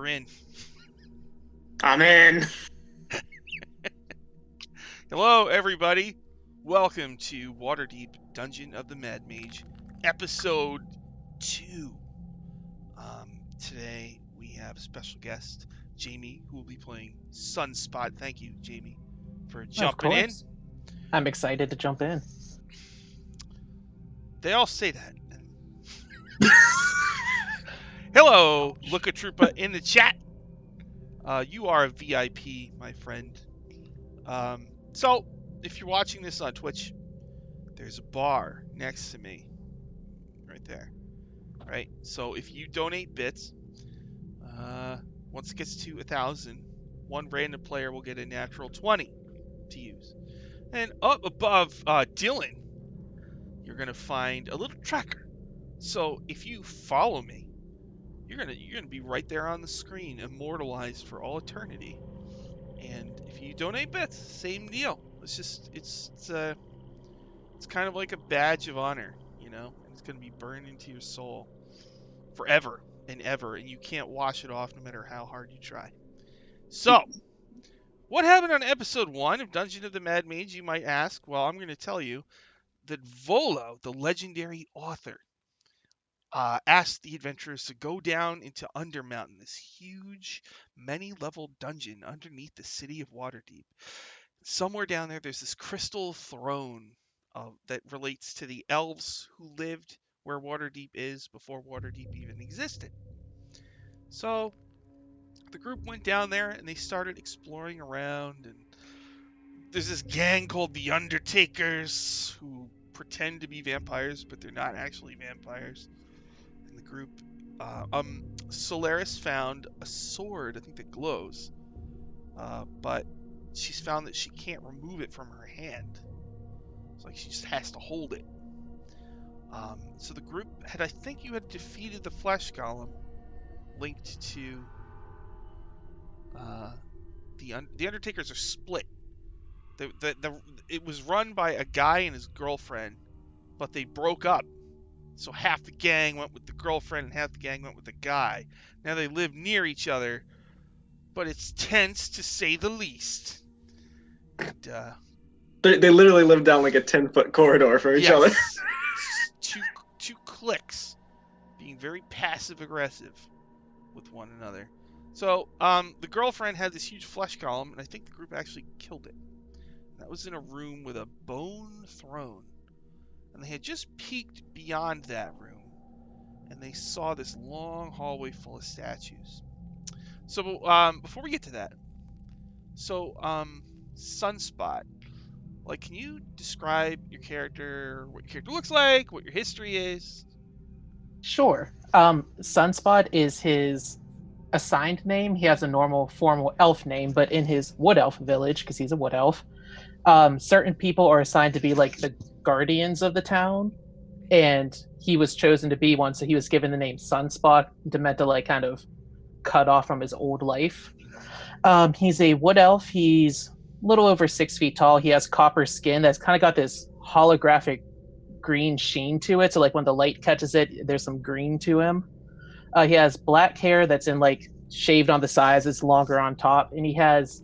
We're in. I'm in. Hello, everybody. Welcome to Waterdeep Dungeon of the Mad Mage, Episode 2. Today we have a special guest, Jamie, who will be playing Sunspot. Thank you, Jamie, for Of jumping in. course. I'm excited to jump in. They all say that. Hello, Looka Troopa in the chat. You are a VIP, my friend. So, if you're watching this on Twitch, there's a bar next to me, right there. Right? So if you donate bits, once it gets to 1,000, one random player will get a natural 20 to use. And up above Dylan, you're gonna find a little tracker. So if you follow me, you're gonna be right there on the screen, immortalized for all eternity. And if you donate bits, same deal. It's kind of like a badge of honor, you know, and it's gonna be burned into your soul forever and ever, and you can't wash it off no matter how hard you try. So, what happened on episode 1 of Dungeon of the Mad Mage, you might ask? Well, I'm going to tell you that Volo, the legendary author, asked the adventurers to go down into Undermountain, this huge, many-level dungeon underneath the city of Waterdeep. Somewhere down there, there's this crystal throne that relates to the elves who lived where Waterdeep is before Waterdeep even existed. So the group went down there and they started exploring around, and there's this gang called the Undertakers who pretend to be vampires, but they're not actually vampires. And the group, Solaris found a sword, I think that glows, but she's found that she can't remove it from her hand. It's like she just has to hold it. So the group I think you had defeated the flesh golem, linked to the Undertakers are split. It was run by a guy and his girlfriend, but they broke up. So half the gang went with the girlfriend and half the gang went with the guy. Now they live near each other, but it's tense to say the least. And, They literally live down like a 10-foot corridor for each other. two cliques, being very passive aggressive with one another. So the girlfriend had this huge flesh golem, and I think the group actually killed it. That was in a room with a bone throne. And they had just peeked beyond that room, and they saw this long hallway full of statues. So before we get to that, Sunspot, like, can you describe your character, what your character looks like, what your history is? Sure. Sunspot is his assigned name. He has a normal formal elf name, but in his wood elf village, because he's a wood elf, certain people are assigned to be like the guardians of the town, and he was chosen to be one, so he was given the name Sunspot, meant to like kind of cut off from his old life. He's a wood elf. He's a little over 6 feet tall. He has copper skin that's kind of got this holographic green sheen to it, so like when the light catches it, there's some green to him. He has black hair that's in like shaved on the sides, it's longer on top, and he has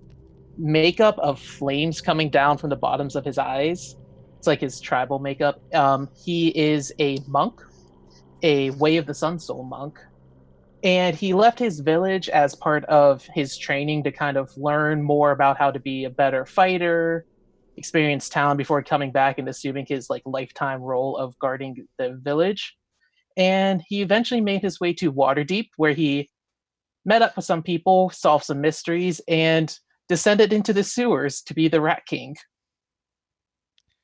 makeup of flames coming down from the bottoms of his eyes. It's like his tribal makeup. He is a monk, a Way of the Sun Soul monk, and he left his village as part of his training to kind of learn more about how to be a better fighter, experience town before coming back and assuming his like lifetime role of guarding the village. And he eventually made his way to Waterdeep, where he met up with some people, solved some mysteries, and descended into the sewers to be the Rat King.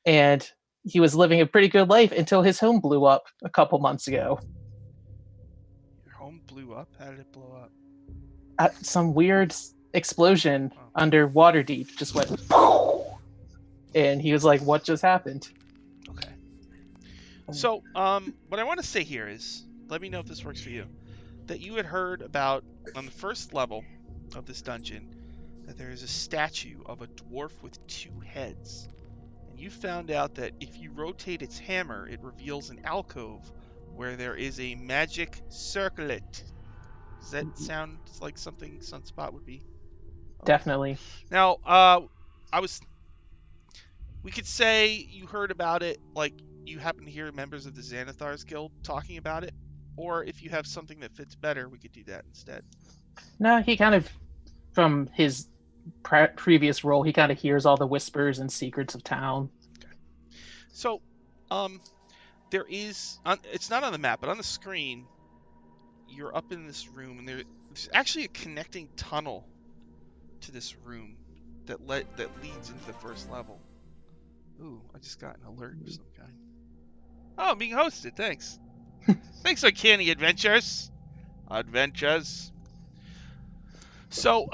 And he was living a pretty good life until his home blew up a couple months ago. Your home blew up? How did it blow up? At some weird explosion under Waterdeep just went, and he was like, "What just happened?" Okay. So, what I want to say here is, let me know if this works for you, that you had heard about, on the first level of this dungeon, that there is a statue of a dwarf with 2 heads. And you found out that if you rotate its hammer, it reveals an alcove where there is a magic circlet. Does that sound like something Sunspot would be? Definitely. Now, we could say you heard about it, like you happen to hear members of the Xanathar's Guild talking about it, or if you have something that fits better, we could do that instead. No, he kind of, from his previous role, he kind of hears all the whispers and secrets of town. Okay. So, there is, it's not on the map, but on the screen, you're up in this room, and there's actually a connecting tunnel to this room that leads into the first level. Ooh, I just got an alert of some kind. Oh, I'm being hosted. Thanks. Thanks, Uncanny Adventures. So,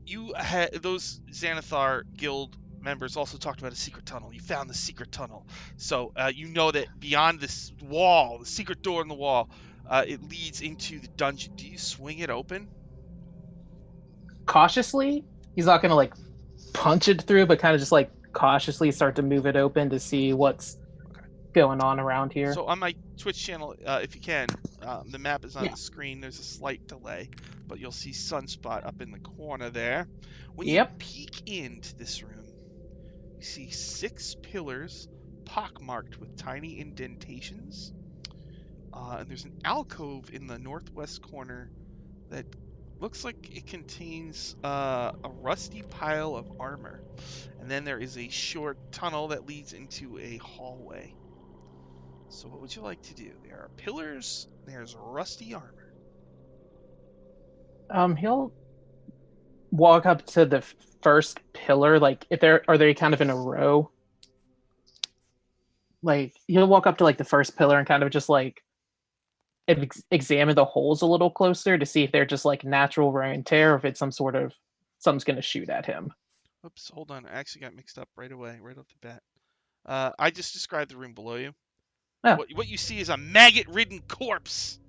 you had those Xanathar Guild members also talked about a secret tunnel. You found the secret tunnel. So, you know that beyond this wall, the secret door in the wall, it leads into the dungeon. Do you swing it open? Cautiously, he's not gonna like punch it through, but kind of just like cautiously start to move it open to see what's going on around here. So on my Twitch channel, if you can, the map is on Yeah. the screen. There's a slight delay, but you'll see Sunspot up in the corner there. When Yep. you peek into this room, you see 6 pillars pockmarked with tiny indentations. And there's an alcove in the northwest corner that looks like it contains a rusty pile of armor. And then there is a short tunnel that leads into a hallway. So what would you like to do? There are pillars, there's rusty armor. He'll walk up to the first pillar, like if are they kind of in a row? Like he'll walk up to like the first pillar and kind of just like examine the holes a little closer to see if they're just like natural wear and tear, or if it's something's gonna shoot at him. Oops, hold on. I actually got mixed up right away, right off the bat. I just described the room below you. Oh. What you see is a maggot-ridden corpse.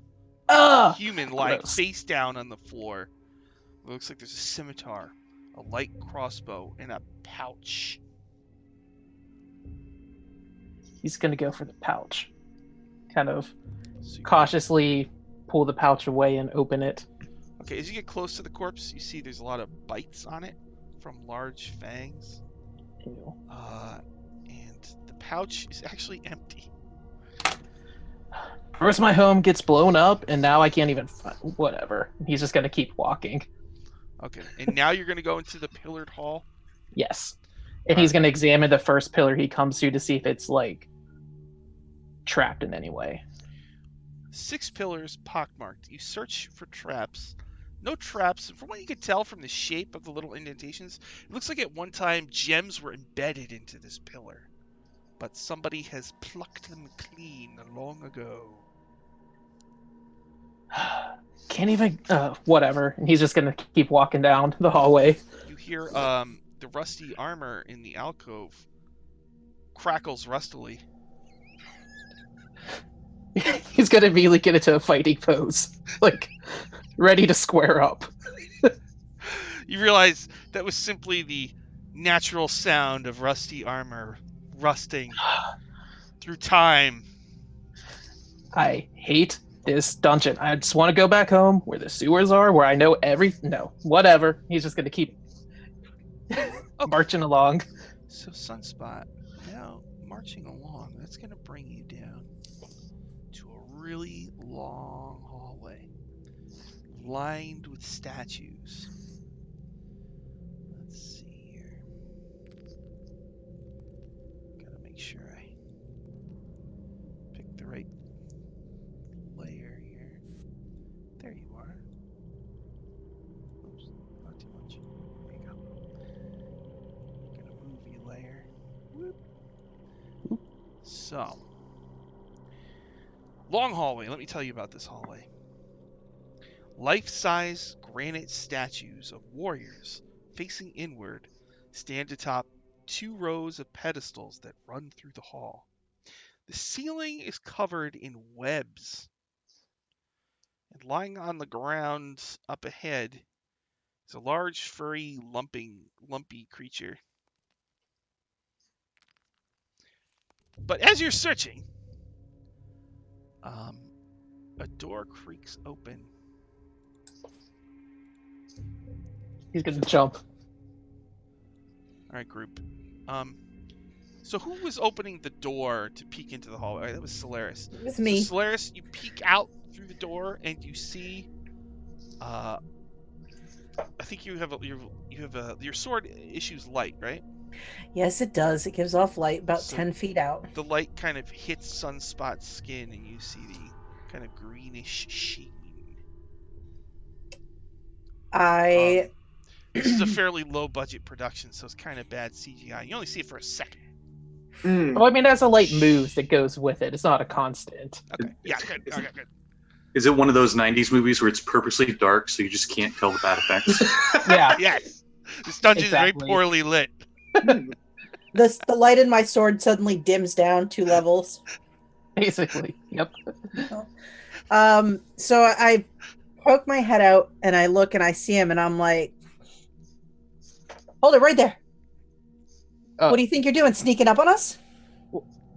Human lying gross. face down on the floor. It looks like there's a scimitar, a light crossbow, and a pouch. He's gonna go for the pouch. Kind of So cautiously pull the pouch away and open it. Okay, as you get close to the corpse, you see there's a lot of bites on it from large fangs. Ew. And the pouch is actually empty. First, my home gets blown up, and now I can't even. Whatever. He's just gonna keep walking. Okay, and now you're gonna go into the pillared hall. Yes, and he's gonna examine the first pillar he comes to see if it's like trapped in any way. 6 pillars pockmarked. You search for traps. No traps. From what you can tell from the shape of the little indentations, it looks like at one time gems were embedded into this pillar. But somebody has plucked them clean long ago. Can't even. Whatever. And he's just gonna keep walking down the hallway. You hear the rusty armor in the alcove crackles rustily. He's gonna immediately get into a fighting pose, like ready to square up. You realize that was simply the natural sound of rusty armor rusting through time. I hate this dungeon. I just want to go back home where the sewers are, where I know No, whatever. He's just gonna keep marching along. So Sunspot, now marching along, that's gonna bring you down to a really long hallway lined with statues. Let's see here. Gotta make sure I pick the right layer here. There you are. Oops, not too much. There you go. Gonna move you layer. Whoop. So, long hallway. Let me tell you about this hallway. Life-size granite statues of warriors facing inward stand atop 2 rows of pedestals that run through the hall. The ceiling is covered in webs. And lying on the ground up ahead is a large, furry, lumpy creature. But as you're searching, A door creaks open. He's gonna jump. All right, group. So who was opening the door to peek into the hallway? That was Solaris. It was me. So Solaris, you peek out through the door and you see. I think you have your sword issues light, right? Yes, it does. It gives off light about So 10 feet out. the light kind of hits Sunspot's skin, and you see the kind of greenish sheen. This is a fairly low-budget production, so it's kind of bad CGI. You only see it for a second. Well, I mean, as a light moves that goes with it. It's not a constant. Okay. Yeah, good. Okay, good. Is it one of those 90s movies where it's purposely dark so you just can't tell the bad effects? Yeah. Yes. This dungeon is very Exactly. poorly lit. The light in my sword suddenly dims down 2 levels. Basically. Yep. So I poke my head out and I look and I see him and I'm like, hold it right there. What do you think you're doing? Sneaking up on us?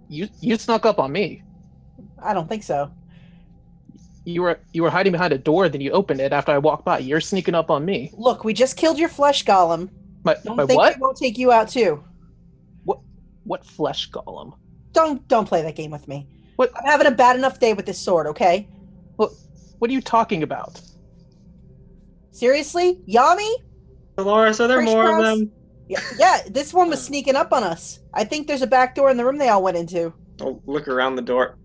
You snuck up on me. I don't think so. You were hiding behind a door, then you opened it after I walked by. You're sneaking up on me. Look, we just killed your flesh golem. My Don't think what? we won't take you out too. What flesh golem? Don't play that game with me. What? I'm having a bad enough day with this sword, okay? What are you talking about? Seriously? Yami? Dolores, are there Fresh more of cross? them? Yeah, this one was sneaking up on us. I think there's a back door in the room they all went into. I'll look around the door.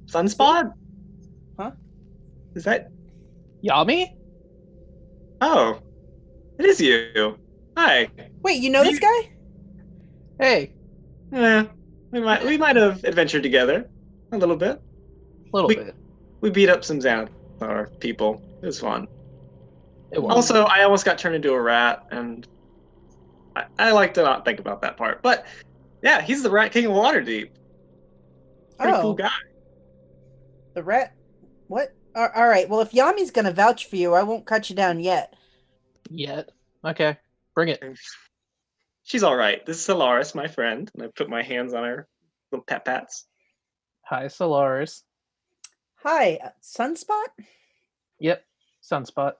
Sunspot? Huh? Is that? Yami? Oh, it is you. Hi. Wait, you know this guy? Hey, Yeah, we might have adventured together a little bit. a little We- bit. We beat up some Xanathar people. It was fun. It was. Also, I almost got turned into a rat, and I like to not think about that part. But yeah, he's the Rat King of Waterdeep. Pretty cool guy. The rat. What? All right. Well, if Yami's gonna vouch for you, I won't cut you down yet. Yet. Okay, bring it. She's all right. This is Solaris, my friend, and I put my hands on her little pats. Hi, Solaris. Hi, Sunspot. Yep, Sunspot.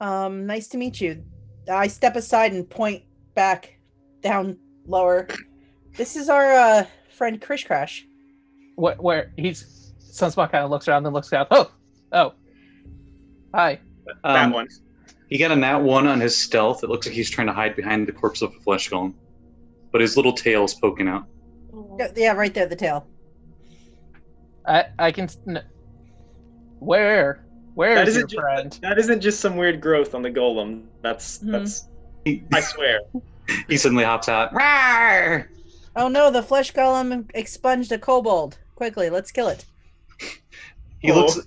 Nice to meet you. I step aside and point back down lower. This is our friend Krish Crash. Where he's Sunspot kind of looks around and looks out. Oh, hi. That one. He got a nat 1 on his stealth. It looks like he's trying to hide behind the corpse of a flesh golem. But his little tail's poking out. Yeah, right there, the tail. I can. Where That is your isn't friend? That isn't just some weird growth on the golem. That's He, I swear. he suddenly hops out. Rawr! Oh no, the flesh golem expunged a kobold. Quickly, let's kill it. He looks.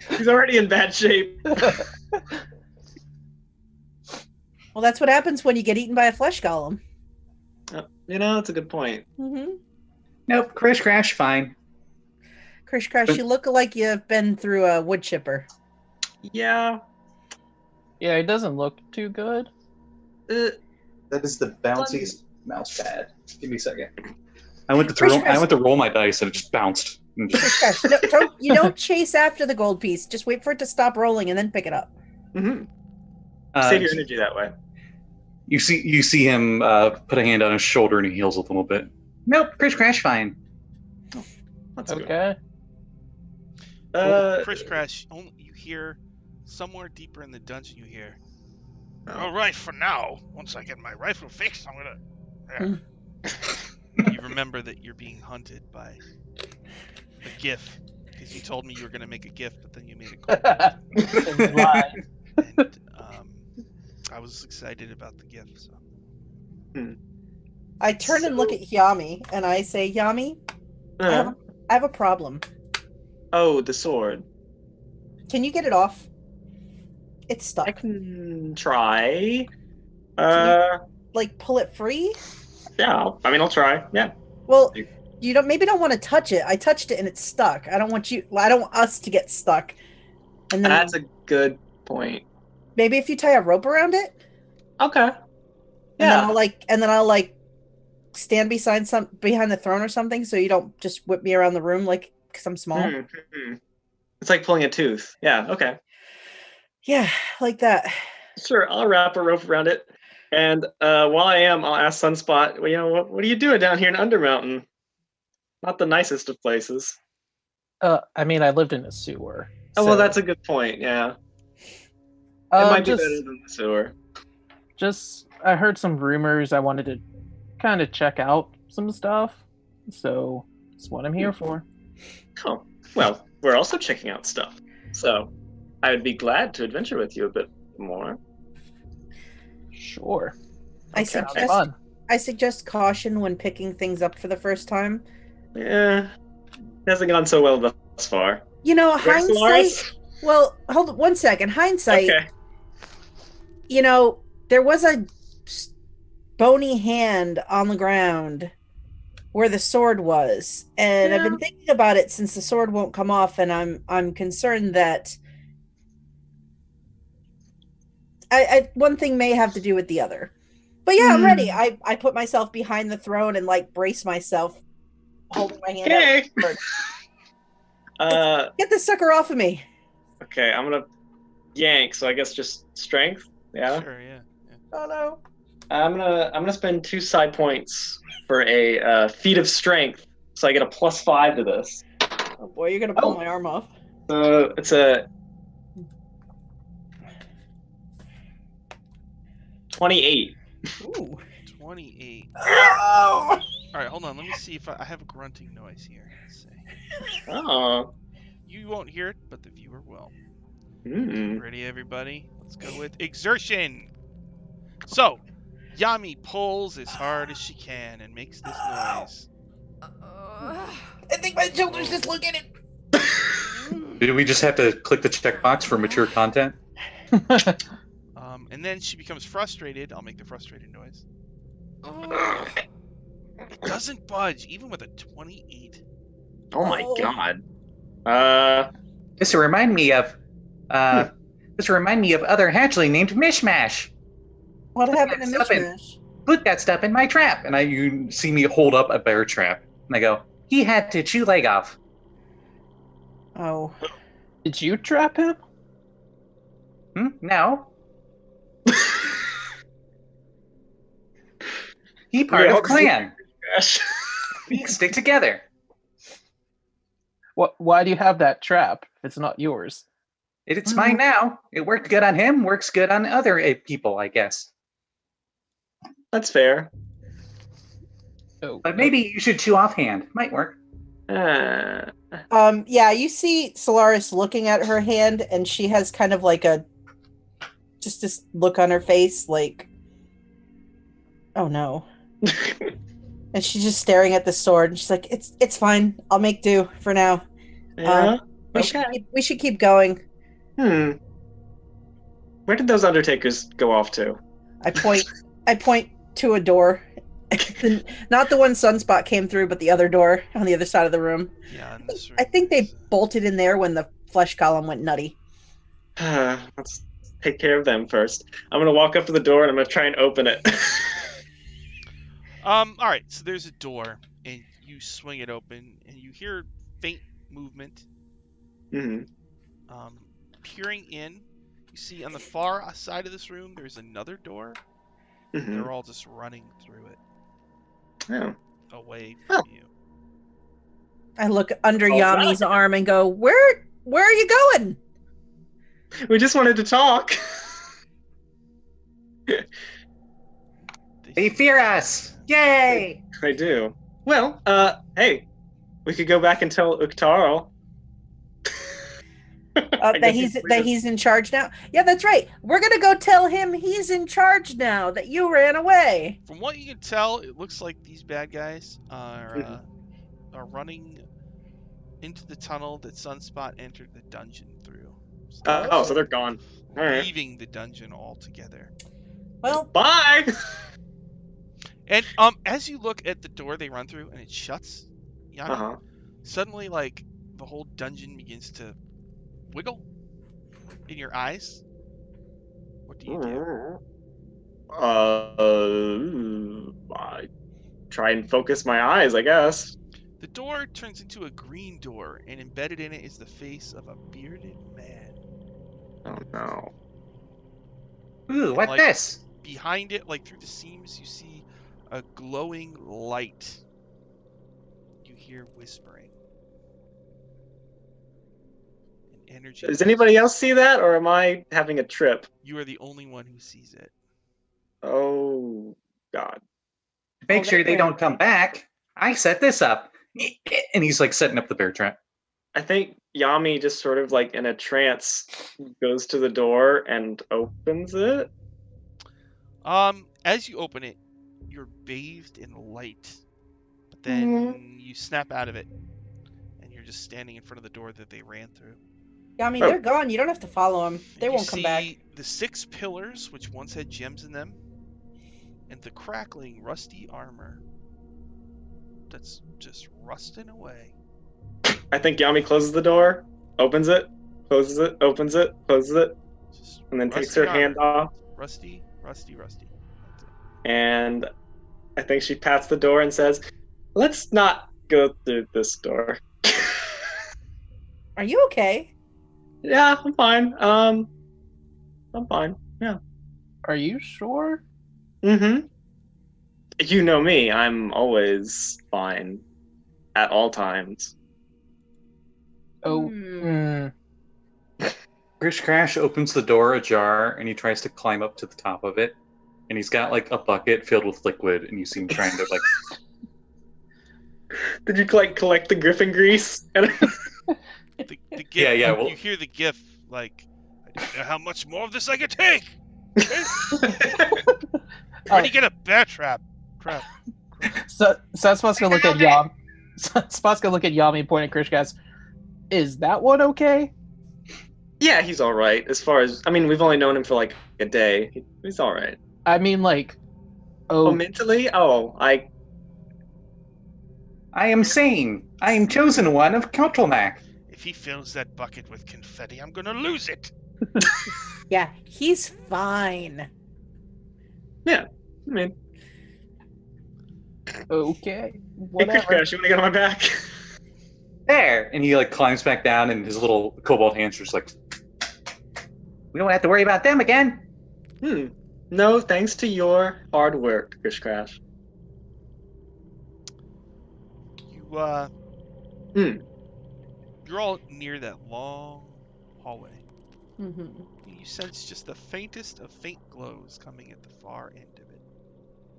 He's already in bad shape. Well, that's what happens when you get eaten by a flesh golem. It's a good point. Mm-hmm. Nope, Crash Crash, fine. Krish Crash, you look like you've been through a wood chipper. Yeah. Yeah, he doesn't look too good. That is the bounciest mouse pad. Give me a second. I went to roll my dice and it just bounced. Krish Crash, you don't chase after the gold piece. Just wait for it to stop rolling and then pick it up. Mm-hmm. Save your energy that way. You see him put a hand on his shoulder and he heals a little bit. Nope, Crash Crash, fine. That's good. Okay. Krish Crash, you hear somewhere deeper in the dungeon. You hear, Oh. "All right, for now. Once I get my rifle fixed, I'm gonna." You remember that you're being hunted by a GIF because you told me you were gonna make a GIF, but then you made a Lie. and I was excited about the GIF. So I turn and look at Yami and I say, Yami, I have a problem. Oh, the sword. Can you get it off? It's stuck. I can try. Like pull it free? Yeah. I'll try. Yeah. Well, you don't want to touch it. I touched it and it's stuck. I don't want us to get stuck. And then That's a good point. maybe if you tie a rope around it, Okay. and then I'll stand behind the throne or something, so you don't just whip me around the room like because I'm small. Mm-hmm. It's like pulling a tooth. Yeah. Okay. Yeah, like that. Sure. I'll wrap a rope around it, and while I am, I'll ask Sunspot. Well, what are you doing down here in Undermountain? Not the nicest of places. I mean, I lived in a sewer. Oh, well, so, that's a good point. Yeah. It might be better than the sewer. I heard some rumors. I wanted to kind of check out some stuff, so that's what I'm here for. Oh, well, we're also checking out stuff, so I would be glad to adventure with you a bit more. Sure. Okay. I suggest caution when picking things up for the first time. Yeah, it hasn't gone so well thus far. You know, Right, hindsight. Solaris? Well, hold on 1 second. Hindsight. Okay. You know, there was a bony hand on the ground where the sword was, and I've been thinking about it since the sword won't come off, and I'm concerned that one thing may have to do with the other. But yeah, I'm ready. I put myself behind the throne and like brace myself, holding my hand out. Get this sucker off of me. Okay, I'm gonna yank. So I guess just strength. Yeah. Sure. Yeah. Oh no. I'm gonna spend 2 side points for a feat of strength, so I get a +5 to this. Oh boy, you're gonna pull my arm off. So it's a 28. Ooh. 28. Oh! All right, hold on. Let me see if I have a grunting noise here. Let's see. Oh. You won't hear it, but the viewer will. Mm. Ready, everybody? Let's go with exertion. So, Yami pulls as hard as she can and makes this noise. I think my shoulders just look at it. Do we just have to click the checkbox for mature content? And then she becomes frustrated. I'll make the frustrated noise. It doesn't budge, even with a 28. Oh my god. This will remind me of other hatchling named Mishmash. What happened to Mishmash? Put that stuff in my trap. And you see me hold up a bear trap. And I go, he had to chew leg off. Oh. Did you trap him? No. He part of clan. We stick together. Why do you have that trap if it's not yours? It's mine now. It worked good on him, works good on other people, I guess. That's fair. But maybe you should chew offhand. Might work. Yeah, you see Solaris looking at her hand, and she has kind of like just this look on her face, like, oh no. And she's just staring at the sword, and she's like, it's fine. I'll make do for now. Yeah. We should keep going. Where did those undertakers go off to? I point to a door. Not the one Sunspot came through, but the other door on the other side of the room. Yeah, in this room. I think they bolted in there when the flesh golem went nutty. Let's take care of them first. I'm gonna walk up to the door and I'm gonna try and open it. All right, so there's a door, and you swing it open, and you hear faint movement. Mm-hmm. Peering in, you see on the far side of this room, there's another door. Mm-hmm. They're all just running through it. Oh. Away from you. I look under Yami's arm and go, Where are you going? We just wanted to talk. They fear us! Yay! I do. Well, hey, we could go back and tell Uktarl. That he's in charge now. Yeah, that's right. We're gonna go tell him he's in charge now. That you ran away. From what you can tell, it looks like these bad guys are running into the tunnel that Sunspot entered the dungeon through. So they're gone. All right. Leaving the dungeon altogether. Well, bye. And as you look at the door they run through and it shuts, Yami, suddenly like the whole dungeon begins to wiggle in your eyes. What do you do? try and focus my eyes, I guess. The door turns into a green door, and embedded in it is the face of a bearded man. Oh no. Ooh, And, what's like, this? Behind it, like through the seams, you see a glowing light. You hear whispering. And energy. Does anybody else see that, or am I having a trip? You are the only one who sees it. Oh God. Make Oh, sure they wait. don't come back. I set this up. And he's like setting up the bear trap. I think Yami just sort of like in a trance goes to the door and opens it. As you open it, you're bathed in light. But then you snap out of it, and you're just standing in front of the door that they ran through. Yeah, I mean, Oh. they're gone. You don't have to follow them. They You won't come back. see the 6 pillars, which once had gems in them, and the crackling, rusty armor that's just rusting away. I think Yami closes the door, opens it, closes it, opens it, closes it, Just and then takes rusty her armor. hand off. Rusty. That's it. And I think she pats the door and says, "Let's not go through this door." Are you okay? Yeah, I'm fine. I'm fine. Yeah. Are you sure? Mm-hmm. You know me. I'm always fine at all times. Oh. Hmm. Grish Crash opens the door ajar and he tries to climb up to the top of it. And he's got like a bucket filled with liquid, and you see him trying to like. Did you collect the griffin grease? The gif, Yeah, well- you hear the gif, like, I don't know how much more of this I can take! Trying to get a bear trap. Crap. So Spot's gonna look at Yami. Spot's gonna look at Yami and point at Krish, guys. Is that one okay? Yeah, he's all right. As far as we've only known him for like a day. He's all right. I mean, like, Oh, mentally? Oh, I am sane. I am chosen one of Kautelmak. If he fills that bucket with confetti, I'm gonna lose it. Yeah, he's fine. yeah. I mean, okay, hey, Chris whatever. Crash, you want to get on my back? There, and he like climbs back down, and his little cobalt hands are just like. We don't have to worry about them again. No, thanks to your hard work, Chris Crash. You're all near that long hallway. Mm-hmm. You sense just the faintest of faint glows coming at the far end of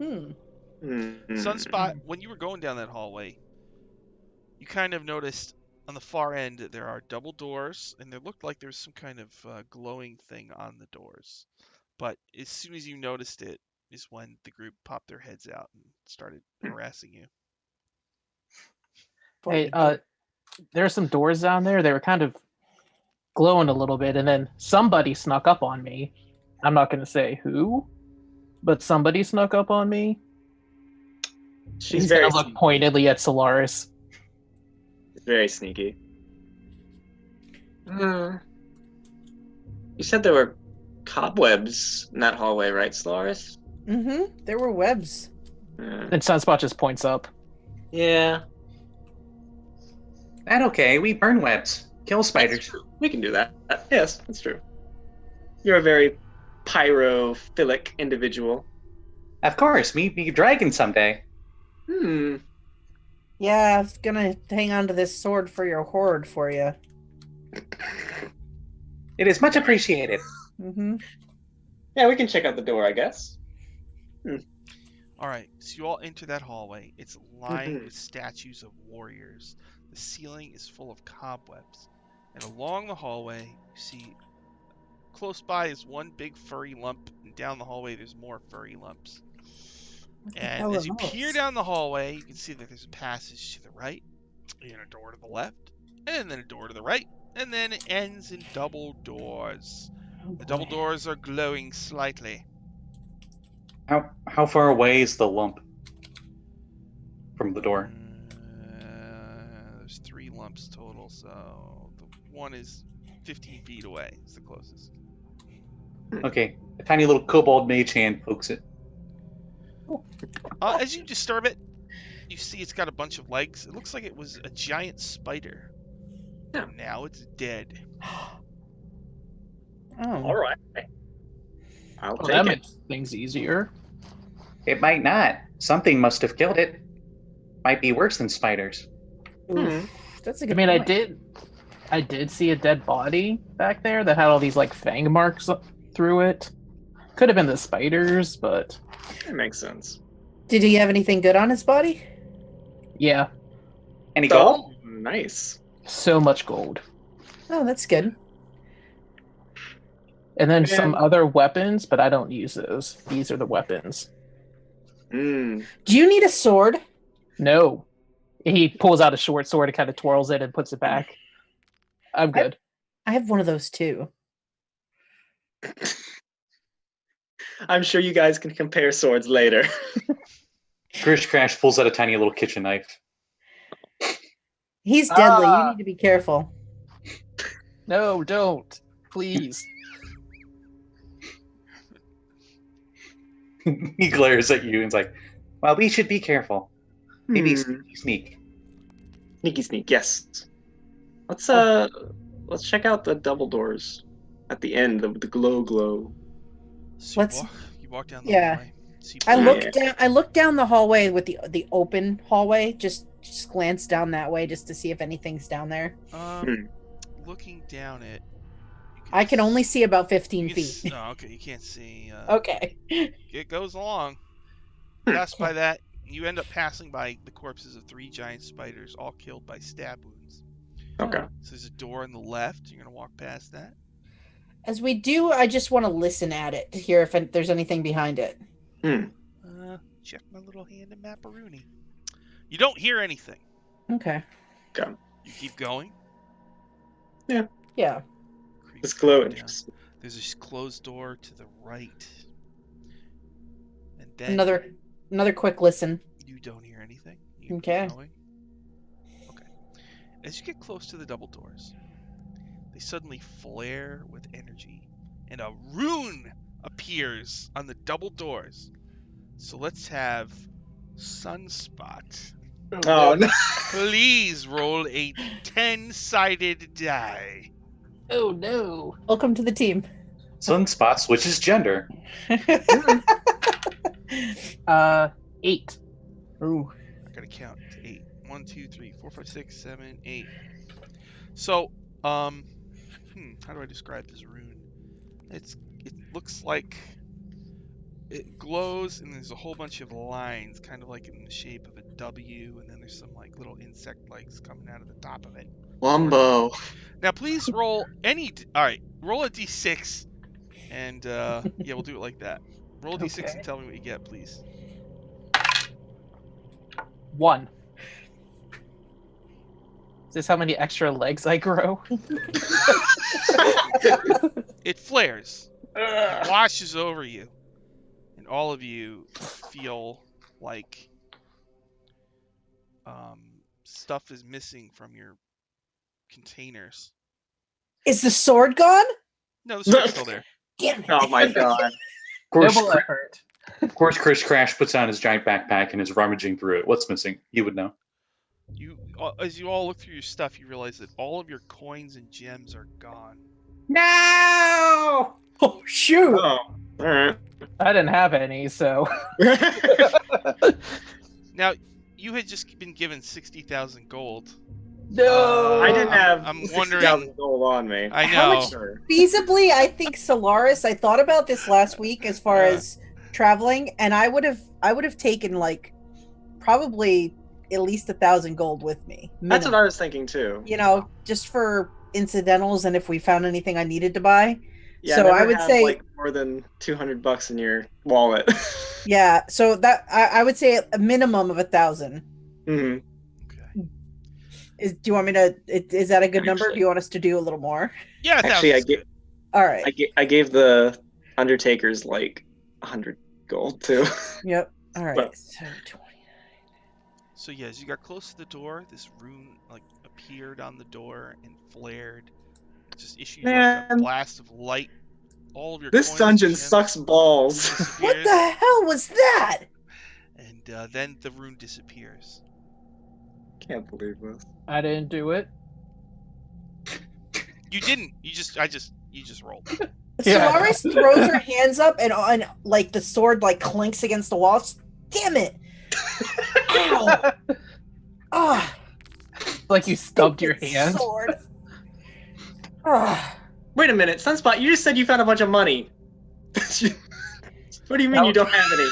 it. Sunspot, when you were going down that hallway, you kind of noticed on the far end that there are double doors, and there looked like there's some kind of glowing thing on the doors. But as soon as you noticed it, is when the group popped their heads out and started harassing you. Hey, there's some doors down there. They were kind of glowing a little bit, and then somebody snuck up on me. I'm not going to say who, but somebody snuck up on me. She's He's very going to look pointedly at Solaris. very sneaky. You said there were cobwebs in that hallway, right, Solaris? Mm-hmm. There were webs. And Sunspot just points up. Yeah. That okay? We burn webs, kill spiders. We can do that. Yes, that's true. You're a very pyrophilic individual. Of course, meet me a dragon someday. Yeah, I was gonna hang on to this sword for your horde for you. It is much appreciated. Mm-hmm. Yeah, we can check out the door, I guess. All right, so you all enter that hallway. It's lined with statues of warriors. The ceiling is full of cobwebs. And along the hallway, you see close by is one big furry lump, and down the hallway there's more furry lumps. And as you peer down the hallway, you can see that there's a passage to the right, and a door to the left, and then a door to the right, and then it ends in double doors. The double doors are glowing slightly. How far away is the lump from the door? There's 3 lumps total, so the one is 15 feet away. It's the closest. Okay, a tiny little kobold mage hand pokes it. As you disturb it, you see it's got a bunch of legs. It looks like it was a giant spider. Yeah. And now it's dead. All right. I'll Well, take that it. makes things easier. It might not. Something must have killed it. Might be worse than spiders. Oof, that's a I good mean, point. I did see a dead body back there that had all these like fang marks through it. Could have been the spiders, but That makes sense. Did he have anything good on his body? yeah, Any gold? Oh, nice. so much gold. Oh, that's good. And then some Man. other weapons, but I don't use those. These are the weapons. Mm. Do you need a sword? No. He pulls out a short sword and kind of twirls it and puts it back. I'm good. I have one of those too. I'm sure you guys can compare swords later. Grish Crash pulls out a tiny little kitchen knife. He's deadly. You Ah. need to be careful. No, don't. Please. He glares at you and is like, well, we should be careful. Maybe sneak. Sneaky sneak, yes. Let's check out the double doors at the end of the glow. So Let's- you walk down the yeah. hallway. See I black. looked down the hallway with the open hallway. Just glance down that way just to see if anything's down there. Looking down it. I can only see about 15 you can feet. Oh, okay, you can't see. Okay. It goes along. Pass by that. You end up passing by the corpses of 3 giant spiders, all killed by stab wounds. Okay. So there's a door on the left. You're gonna walk past that. As we do, I just want to listen at it to hear if there's anything behind it. Check my little hand in Maparoni. You don't hear anything. Okay. You keep going. Yeah. Creep This glow down. interesting. There's a closed door to the right. And then Another quick listen. you don't hear anything. You keep Okay. going. Okay. As you get close to the double doors, they suddenly flare with energy, and a rune appears on the double doors. So let's have Sunspot. Oh no. Please roll a 10-sided die. Oh no. Welcome to the team. Sunspot switches gender. 8. Ooh. I gotta count to 8. 1, 2, 3, 4, 5, 6, 7, 8. So, how do I describe this rune? It looks like it glows, and there's a whole bunch of lines, kind of like in the shape of a W, and then there's some like little insect legs coming out of the top of it. Wumbo. Now, please roll all right, roll a d6, and yeah, we'll do it like that. Roll a d6 Okay. and tell me what you get, please. 1. Is this how many extra legs I grow? It flares, washes over you, and all of you feel like stuff is missing from your containers. Is the sword gone? No, the sword's still there. Damn it. Oh my god. Of course, Noble effort. of course, Grish Crash puts on his giant backpack and is rummaging through it. What's missing? You would know. As you all look through your stuff, you realize that all of your coins and gems are gone. No! Oh shoot. Oh. Alright. I didn't have any, so Now, you had just been given 60,000 gold. no. I didn't have I'm 60,000 wondering- gold on me. I How know. much- Feasibly, I think Solaris. I thought about this last week as far Yeah. as traveling, and I would have taken like probably at least 1,000 gold with me. That's what minimum. I was thinking too. You know, just for incidentals and if we found anything I needed to buy. Yeah, So never I would have, say- like more than $200 in your wallet. Yeah, so that I would say a minimum of 1,000. hmm Okay. Do you want me to? Is that a good number? Actually- Do you want us to do a little more? Yeah, Actually, All right. I gave the Undertakers like 100 gold too. Yep. All right. But- So 20. So yeah, as you got close to the door, this rune like appeared on the door and flared. It just issued like a Man. blast of light. All of your This coins and dungeon gems sucks balls. What disappears, the hell was that? And then the rune disappears. Can't believe this. I didn't do it. You didn't. You just rolled. Yeah. Solaris throws her hands up and like the sword like clinks against the wall. Damn it! Ow! Ah! Like you stubbed your Stupid hand. Sword. Ah. Wait a minute, Sunspot, you just said you found a bunch of money. What do you mean you don't have any?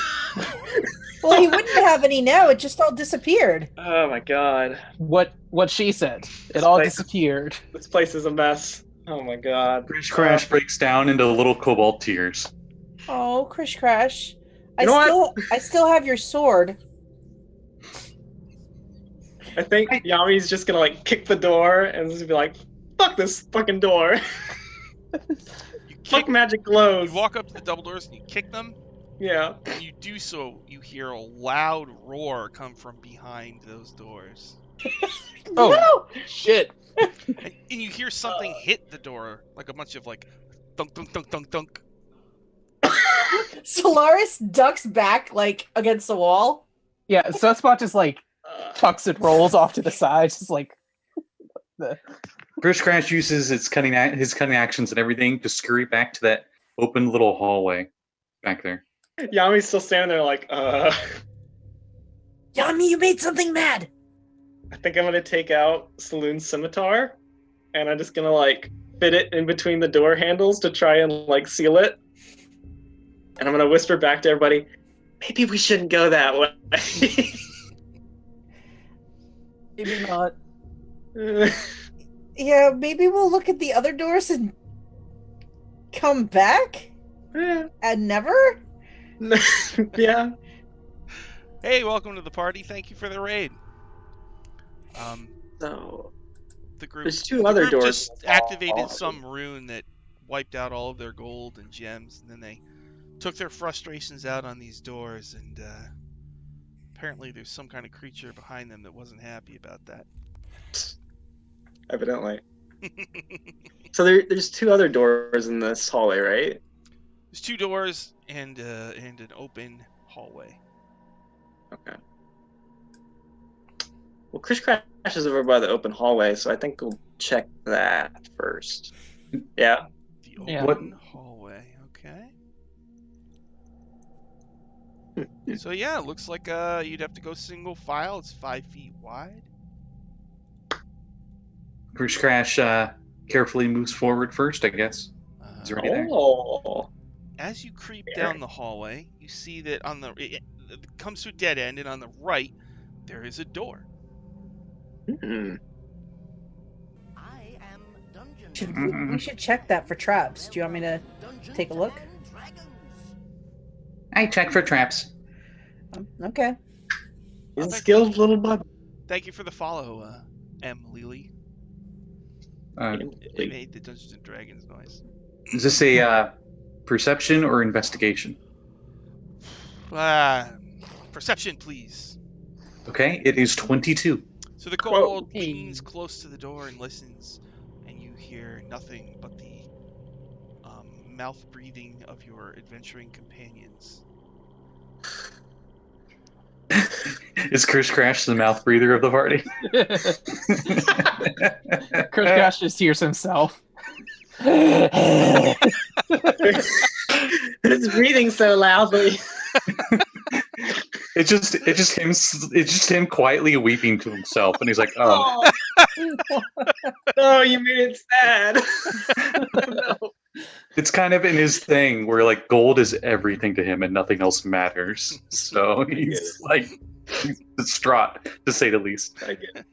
Well, he wouldn't have any now. It just all disappeared. Oh my god. What she said. It all Place- disappeared. This place is a mess. Oh my god. Krish Crash breaks down into little cobalt tears. Oh, Krish Crash. You know what? I still have your sword. I think Yami's just gonna like kick the door and just be like, fuck this fucking door. You Fuck kick. magic glows. You walk up to the double doors and you kick them. Yeah. When you do so, you hear a loud roar come from behind those doors. Oh. No! Shit. And you hear something hit the door, like a bunch of like thunk thunk thunk thunk thunk. Solaris ducks back like against the wall. Yeah, Sunspot just like tucks and rolls off to the side, just like Krish Crash uses his cutting actions and everything to scurry back to that open little hallway back there. Yami's still standing there like, Yami, you made something mad. I think I'm gonna take out Saloon's scimitar and I'm just gonna like fit it in between the door handles to try and like seal it. And I'm gonna whisper back to everybody, maybe we shouldn't go that way. maybe not. Yeah, maybe we'll look at the other doors and come back? And never? Yeah. Hey, welcome to the party. Thank you for the raid. So The group. there's two the other group doors. just activated some rune that wiped out all of their gold and gems, and then they took their frustrations out on these doors. And apparently, there's some kind of creature behind them that wasn't happy about that. Evidently. So there's two other doors in this hallway, right? There's two doors and an open hallway. Okay. Well, Krish Crash is over by the open hallway, so I think we'll check that first. Yeah. The Yeah. open hallway. Okay. So yeah, it looks like you'd have to go single file. It's 5 feet wide. Krish Crash carefully moves forward first, I guess. He's already there. Oh. As you creep down the hallway, you see that on it comes to a dead end, and on the right there is a door. Hmm. I am Dungeon We should check that for traps. Do you want me to take a look? and Dragons. I check for traps. Okay. He's a skilled little bug. Thank you for the follow, M. Lily. It made the Dungeons and Dragons noise. Is this a perception or investigation? Perception, please. Okay, it is 22. So the kobold leans close to the door and listens, and you hear nothing but the mouth breathing of your adventuring companions. Is Krish Crash the mouth breather of the party? Krish Crash just hears himself. It's breathing so loudly. It's just him quietly weeping to himself, and he's like, "Oh, Oh, you made it sad. No. It's kind of in his thing where like gold is everything to him and nothing else matters." So he's distraught, to say the least. I get it.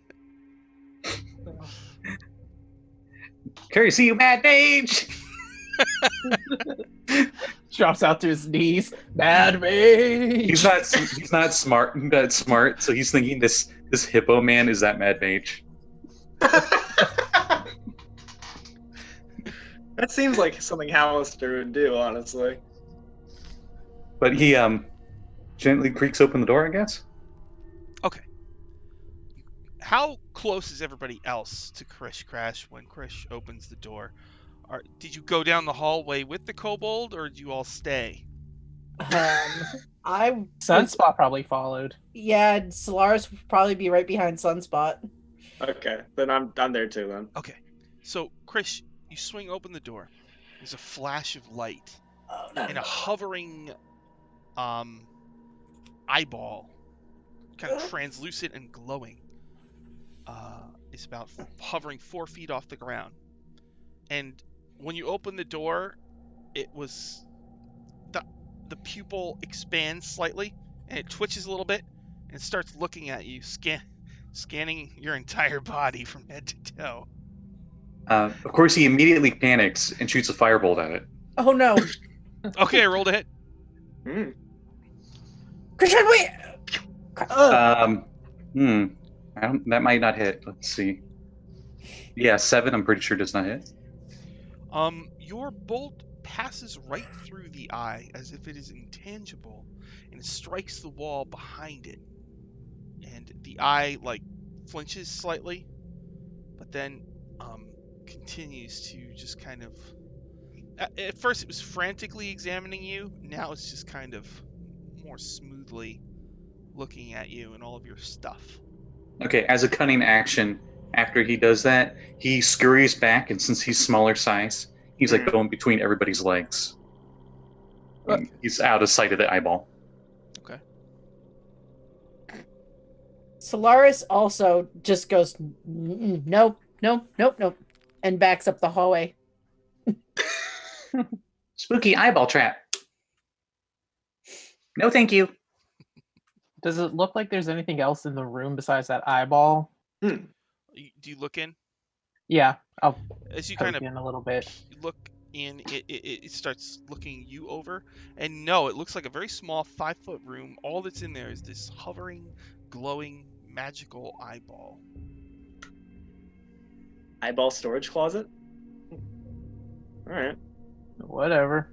Carrie, see you, Mad Mage. Drops out to his knees. Mad Mage. He's not smart. So he's thinking this hippo man is that Mad Mage. That seems like something Hallister would do, honestly. But he gently creaks open the door, I guess. Okay. How close is everybody else to Krish Crash when Krish opens the door? Did you go down the hallway with the kobold, or did you all stay? Sunspot probably followed. Yeah, Solaris would probably be right behind Sunspot. Okay, then I'm there too then. Okay. So, Chris, you swing open the door. There's a flash of light Oh no. and a hovering eyeball, kind of translucent and glowing. It's about hovering 4 feet off the ground. And when you open the door, it was the pupil expands slightly and it twitches a little bit and starts looking at you, scanning your entire body from head to toe. Of course, he immediately panics and shoots a firebolt at it. Oh no. Okay, I rolled a hit. Christian, wait! That might not hit. Let's see. Yeah, 7. I'm pretty sure does not hit. Your bolt passes right through the eye as if it is intangible, and it strikes the wall behind it. And the eye flinches slightly, but then continues to just kind of. At first, it was frantically examining you. Now it's just kind of more smoothly looking at you and all of your stuff. Okay, as a cunning action, after he does that, he scurries back, and since he's smaller size, he's going between everybody's legs. He's out of sight of the eyeball. Okay. Solaris also just goes, nope, and backs up the hallway. Spooky eyeball trap. No, thank you. Does it look like there's anything else in the room besides that eyeball? Do you look in? Yeah, I'll As you poke kind of in a little bit. look in, it starts looking you over, and no, it looks like a very small 5-foot room. All that's in there is this hovering, glowing, magical eyeball. Eyeball storage closet? Alright. Whatever.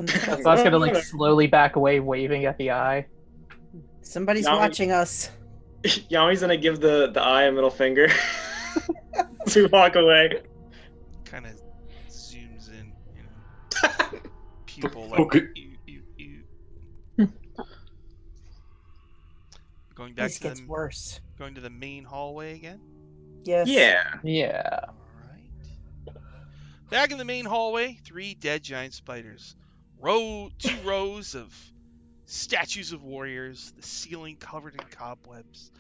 So I was gonna slowly back away, waving at the eye. Somebody's Now- watching us. Yami's gonna give the eye a middle finger as we walk away. Kind of zooms in, pupil Okay. Going back This to gets the worse. going to the main hallway again. Yes. Yeah. Yeah. Alright. Back in the main hallway, 3 dead giant spiders. 2 rows of statues of warriors, the ceiling covered in cobwebs.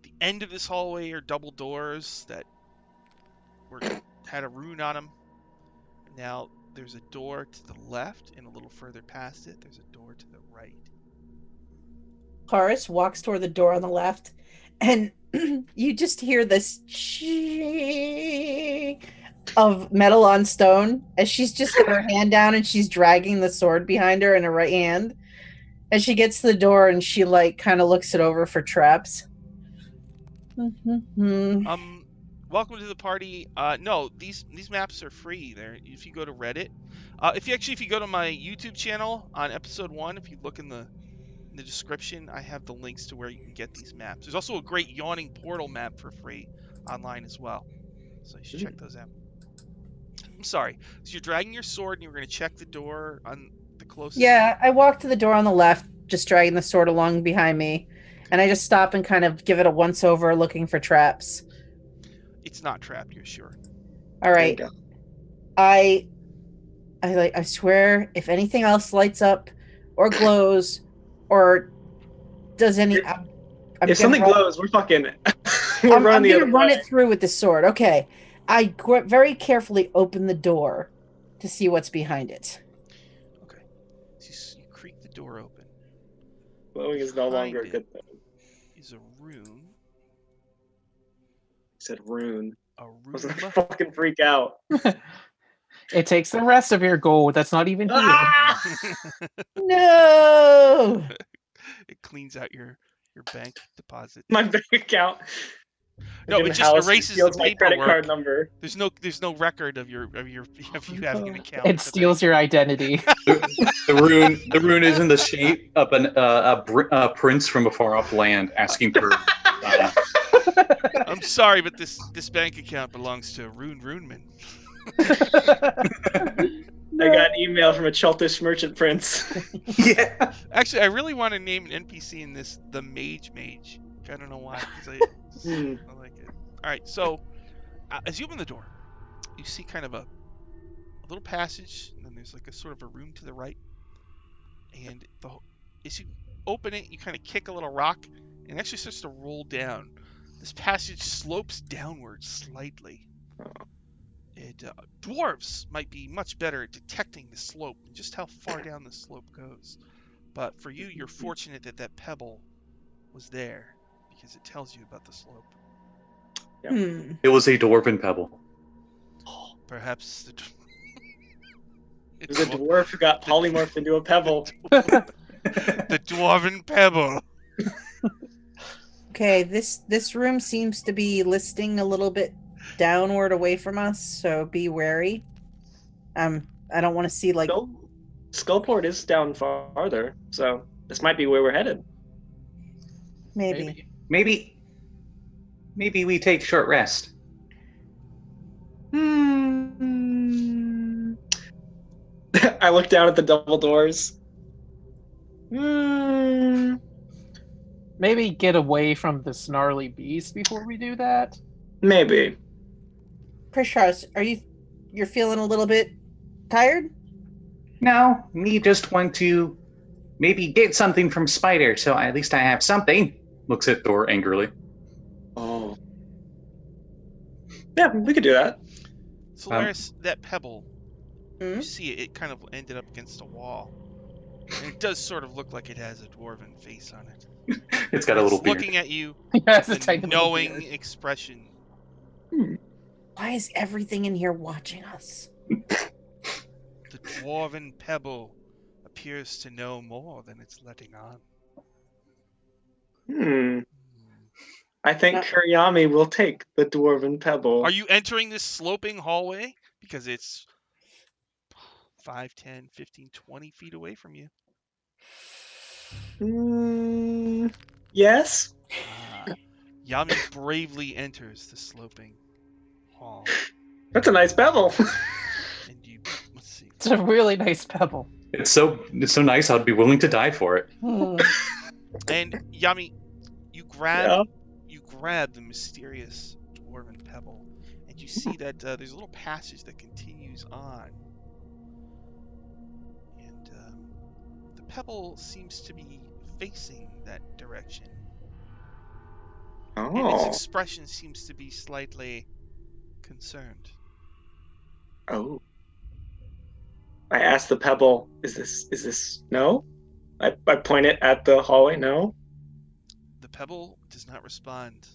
The end of this hallway are double doors that had a rune on them. Now there's a door to the left, and a little further past it, there's a door to the right. Horace walks toward the door on the left, and you just hear this of metal on stone as she's just got her hand down and she's dragging the sword behind her in her right hand. As she gets to the door and she kind of looks it over for traps. Welcome to the party. No, these maps are free. There, if you go to Reddit, if you go to my YouTube channel on episode 1, if you look in the description, I have the links to where you can get these maps. There's also a great yawning portal map for free online as well, so you should check those out. I'm sorry. So you're dragging your sword and you're going to check the door on the closest. Yeah, I walk to the door on the left, just dragging the sword along behind me, and I just stop and kind of give it a once over, looking for traps. It's not trapped, you're sure. All right. I swear, if anything else lights up or glows or does any, If something glows, we're fucking. I'm gonna run it through with the sword. Okay. I very carefully open the door to see what's behind it. Okay. So you creak the door open. Glowing is no longer a Behind good it thing. Is a rune. He said rune. A I was rune. gonna fucking freak out. It takes the rest of your gold. That's not even here. Ah! No. It cleans out your bank deposit. My bank account. No, Fucking it just house erases steals the my credit paperwork. card number. There's no record of you having an account. It steals your identity. The rune is in the shape of a prince from a far off land asking for. I'm sorry, but this bank account belongs to Rune Runeman. I got an email from a Cheltish merchant prince. Yeah. Actually, I really want to name an NPC in this the Mage. I don't know why, because Hmm. I like it. All right, so as you open the door, you see kind of a little passage, and then there's like a sort of a room to the right. And as you open it, you kind of kick a little rock, and it actually starts to roll down. This passage slopes downwards slightly. Dwarves might be much better at detecting the slope and just how far down the slope goes. But for you, you're fortunate that that pebble was there, because it tells you about the slope. It was a dwarven pebble. Perhaps It was a dwarf who got polymorphed into a pebble. the dwarven pebble. Okay, this room seems to be listing a little bit downward away from us, so be wary. I don't want to see like Skullport is down farther, so this might be where we're headed. maybe. Maybe we take a short rest. I look down at the double doors. Maybe get away from the snarly beast before we do that. Maybe. Prishas, you're feeling a little bit tired? No, me just want to maybe get something from Spider, so at least I have something. Looks at Thor angrily. Oh. Yeah, we could do that. Solaris, that pebble, Hmm? you see it kind of ended up against a wall. And it does sort of look like it has a dwarven face on it. It's got a little It's beard. looking at you Yes, with a knowing expression. Why is everything in here watching us? The dwarven pebble appears to know more than it's letting on. I think Kuryami will take the dwarven pebble. Are you entering this sloping hallway? Because it's 5, 10, 15, 20 feet away from you. Yes? Yami bravely enters the sloping hall. That's a nice pebble. And you, let's see. It's a really nice pebble. It's so nice. I'd be willing to die for it. And Yami, you grab the mysterious dwarven pebble, and you see that there's a little passage that continues on. And the pebble seems to be facing that direction. And its expression seems to be slightly concerned. Oh. I asked the pebble, is this no? I point it at the hallway, no? The pebble does not respond.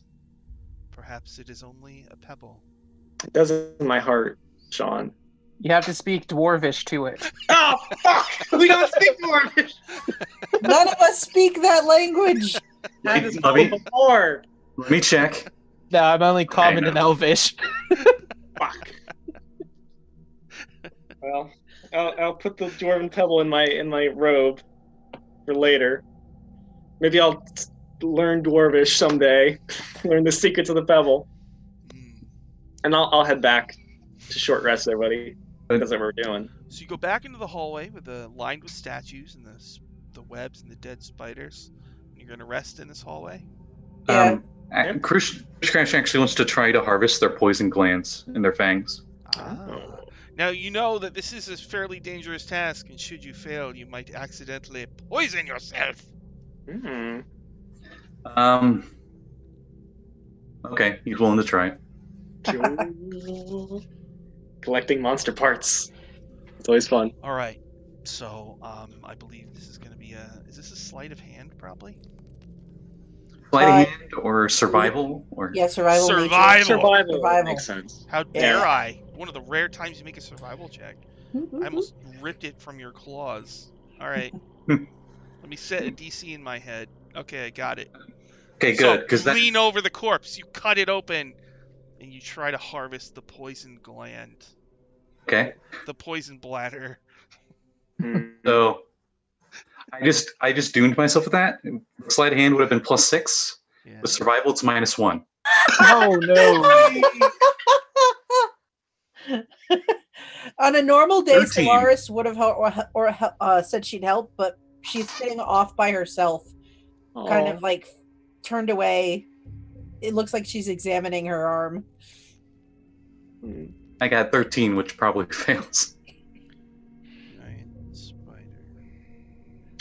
Perhaps it is only a pebble. It does in my heart, Sean. You have to speak Dwarvish to it. Oh, fuck! We don't speak Dwarvish! None of us speak that language. That is Let me- before. Let me check. No, I'm only common no. and Elvish. Fuck. Well, I'll put the dwarven pebble in my robe for later. Maybe I'll learn Dwarvish someday. Learn the secrets of the pebble, and I'll head back to short rest, everybody. That's what we're doing. So you go back into the hallway lined with statues and the webs and the dead spiders. And you're going to rest in this hallway. Yeah. Crush Crash actually wants to try to harvest their poison glands in their fangs. Now you know that this is a fairly dangerous task, and should you fail, you might accidentally poison yourself. Okay, he's willing to try it. Collecting monster parts. It's always fun. All right. So I believe this is going to be is this a sleight of hand, probably? Sleight of hand or survival or Yeah, survival. Survival. Survival. Makes sense. How dare I? One of the rare times you make a survival check. I almost ripped it from your claws. All right. Let me set a DC in my head. Okay, I got it. Okay, good. Because So lean over the corpse. You cut it open, and you try to harvest the poison gland. Okay. The poison bladder. So I just doomed myself with that. Sleight of hand would have been +6. Yeah. With survival, it's -1. Oh no! On a normal day, 13. Solaris would have said she'd help, but she's sitting off by herself, kind of like turned away. It looks like she's examining her arm. I got 13, which probably fails. Giant spider.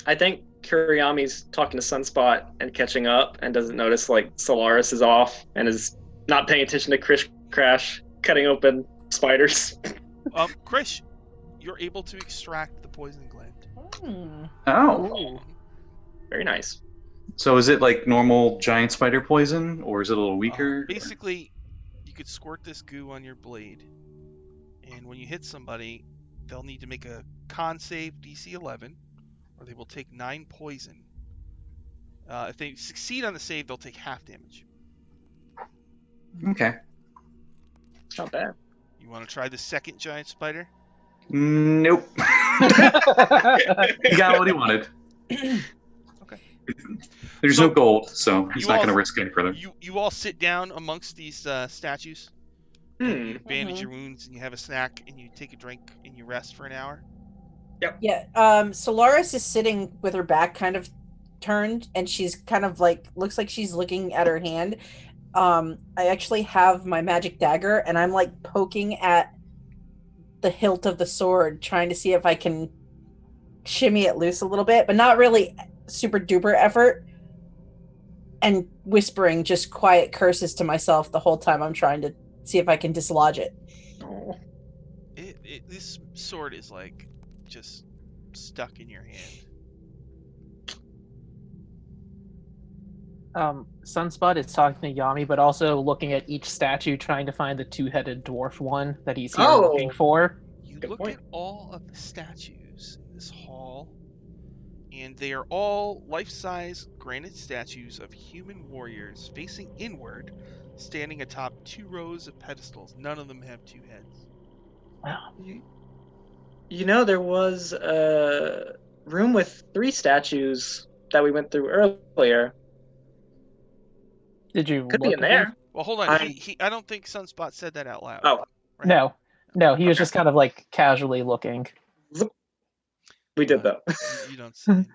I think Kuriyami's talking to Sunspot and catching up and doesn't notice like Solaris is off and is not paying attention to Krish Crash cutting open spiders. Krish, you're able to extract the poison gland. Oh. Very nice. So is it like normal giant spider poison, or is it a little weaker? Basically, you could squirt this goo on your blade, and when you hit somebody, they'll need to make a con save DC 11, or they will take 9 poison. If they succeed on the save, they'll take half damage. Okay. It's not bad. You want to try the second giant spider? Nope. He got what he wanted. Okay. There's So, no gold, so he's you not all- going to risk any further. You all sit down amongst these statues. You bandage Mhm. your wounds, and you have a snack, and you take a drink, and you rest for an hour. Yeah. Solaris is sitting with her back kind of turned, and she's kind of like looks like she's looking at her hand. I actually have my magic dagger, and I'm like poking at the hilt of the sword, trying to see if I can shimmy it loose a little bit, but not really super duper effort. And whispering just quiet curses to myself the whole time I'm trying to see if I can dislodge it. Oh. This sword is like just stuck in your hand. Sunspot is talking to Yami, but also looking at each statue, trying to find the two-headed dwarf one that he's here looking for. You Good look point. at all of the statues in this hall, and they are all life-size granite statues of human warriors facing inward, standing atop 2 rows of pedestals. None of them have 2 heads. Wow. You know, there was a room with 3 statues that we went through earlier. Did you Could be look in at there. them? Well, hold on. I- I don't think Sunspot said that out loud. Oh, right? No, he was Okay. just kind of like casually looking. we did though. You don't say.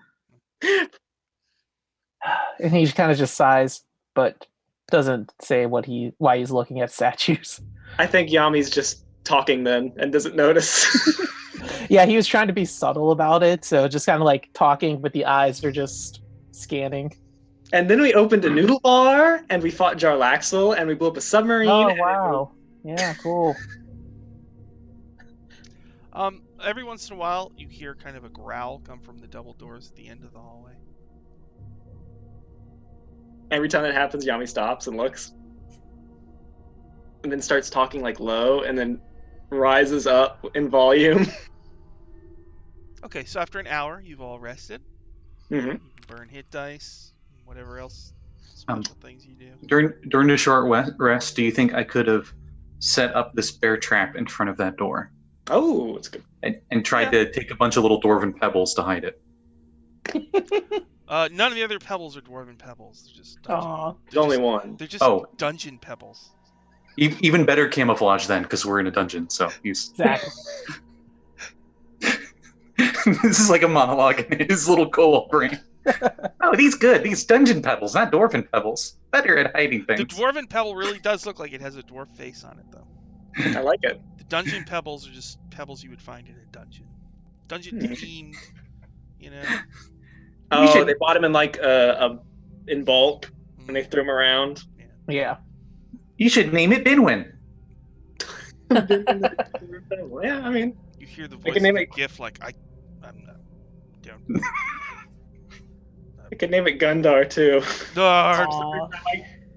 And he kind of just sighs, but doesn't say why he's looking at statues. I think Yami's just talking then and doesn't notice. Yeah, he was trying to be subtle about it, so just kind of like talking, but the eyes are just scanning. And then we opened a noodle bar and we fought Jarlaxle and we blew up a submarine. Oh and wow! Yeah, cool. Every once in a while, you hear kind of a growl come from the double doors at the end of the hallway. Every time that happens, Yami stops and looks. And then starts talking like low and then rises up in volume. Okay, so after an hour, you've all rested. Mm-hmm. You can burn hit dice, and whatever else special things you do. During the short rest, do you think I could have set up this bear trap in front of that door Oh, it's good. and tried to take a bunch of little dwarven pebbles to hide it? None of the other pebbles are dwarven pebbles. They're just dungeon. Aw. There's only one. They're just Oh. dungeon pebbles. Even better camouflage then, because we're in a dungeon. So Exactly. this is like a monologue in his little coal brain. Oh, these good. These dungeon pebbles, not dwarven pebbles. Better at hiding The things. dwarven pebble really does look like it has a dwarf face on it, though. I like it. The dungeon pebbles are just pebbles you would find in a dungeon. Dungeon themed, you know. Oh, should- they bought him in like in bulk and they threw him around. Yeah. You should name it Binwin. Yeah, I mean, You hear the I voice can name of the it- GIF like I'm not. Don't. I could name it Gundar too. Nerd. Aw.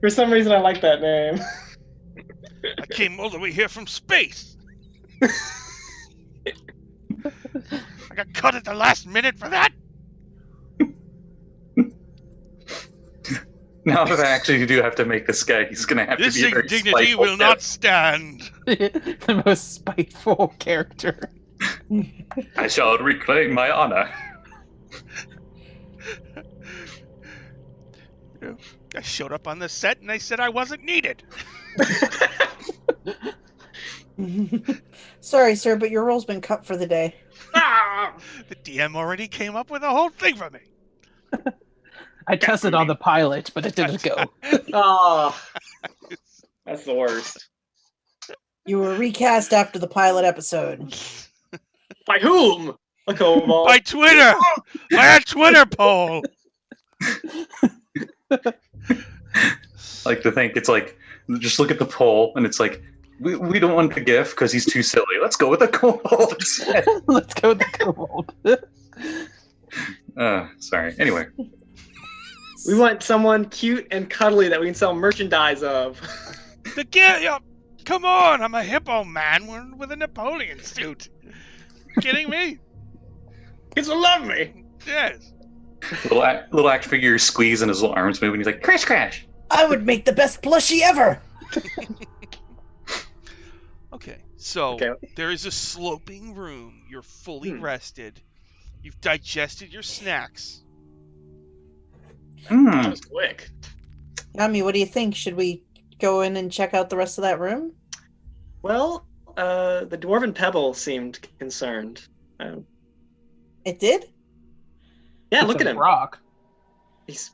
For some reason, I like that name. I came all the way here from space. I got cut at the last minute for that. Now that I actually do have to make this guy, he's going to have This to be a very indignity spiteful will not stand. The most spiteful character. I shall reclaim my honor. I showed up on the set and they said I wasn't needed. Sorry, sir, but your roll's been cut for the day. Ah! The DM already came up with a whole thing for me. I tested on the pilot, but it didn't go. Oh, that's the worst. You were recast after the pilot episode. By whom? A kobold. By Twitter! By a Twitter poll! Like to think it's like, just look at the poll, and it's like, we don't want the GIF because he's too silly. Let's go with the kobold instead. Let's go with the kobold. Sorry. Anyway. We want someone cute and cuddly that we can sell merchandise of. The GIF! Come on! I'm a hippo man with a Napoleon suit. You kidding me? Kids will love me. Yes. Little action figure squeezing his little arms moving. He's like, crash, crash. I would make the best plushie ever. Okay, so Okay. there is a sloping room. You're fully rested. You've digested your snacks. That was quick. Yami, what do you think? Should we go in and check out the rest of that room? Well, the dwarven pebble seemed concerned. It did? Yeah, It's look a at him. rock. He's.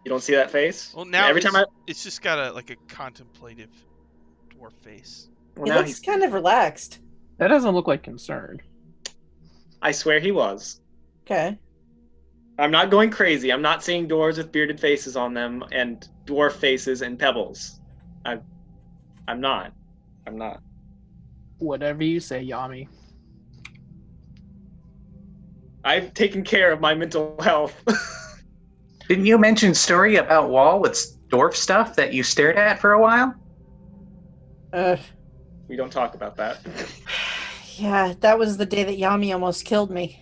You don't see that face? Well, now every time I. it's just got a contemplative dwarf face. Well, He now looks he's. kind of relaxed. That doesn't look like concerned. I swear he was. Okay. I'm not going crazy. I'm not seeing doors with bearded faces on them and dwarf faces and pebbles. I'm not. Whatever you say, Yami. I've taken care of my mental health. Didn't you mention story about wall with dwarf stuff that you stared at for a while? We don't talk about that. Yeah, that was the day that Yami almost killed me.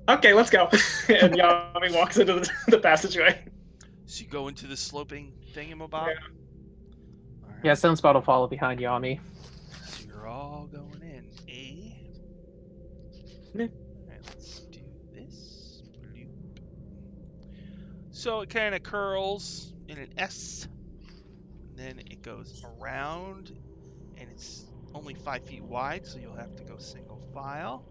Okay, let's go. And Yami walks into the passageway. So you go into the sloping thingamabob? Yeah. All right. Yeah, Sunspot will follow behind Yami. So you're all going in, eh? Yeah. Alright, let's do this. Bloop. So it kind of curls in an S. Then it goes around, and it's only 5 feet wide, so you'll have to go single file.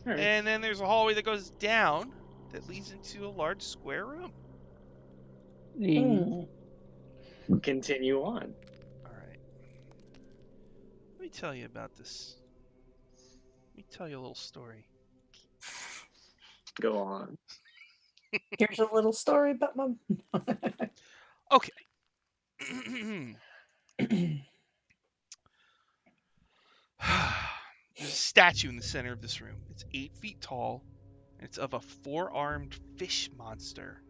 Alright. And then there's a hallway that goes down that leads into a large square room. Continue on. Alright. Let me tell you about this. Let me tell you a little story. Go on. Here's a little story about my. Okay. There's a statue in the center of this room. It's 8 feet tall, and it's of a 4-armed fish monster,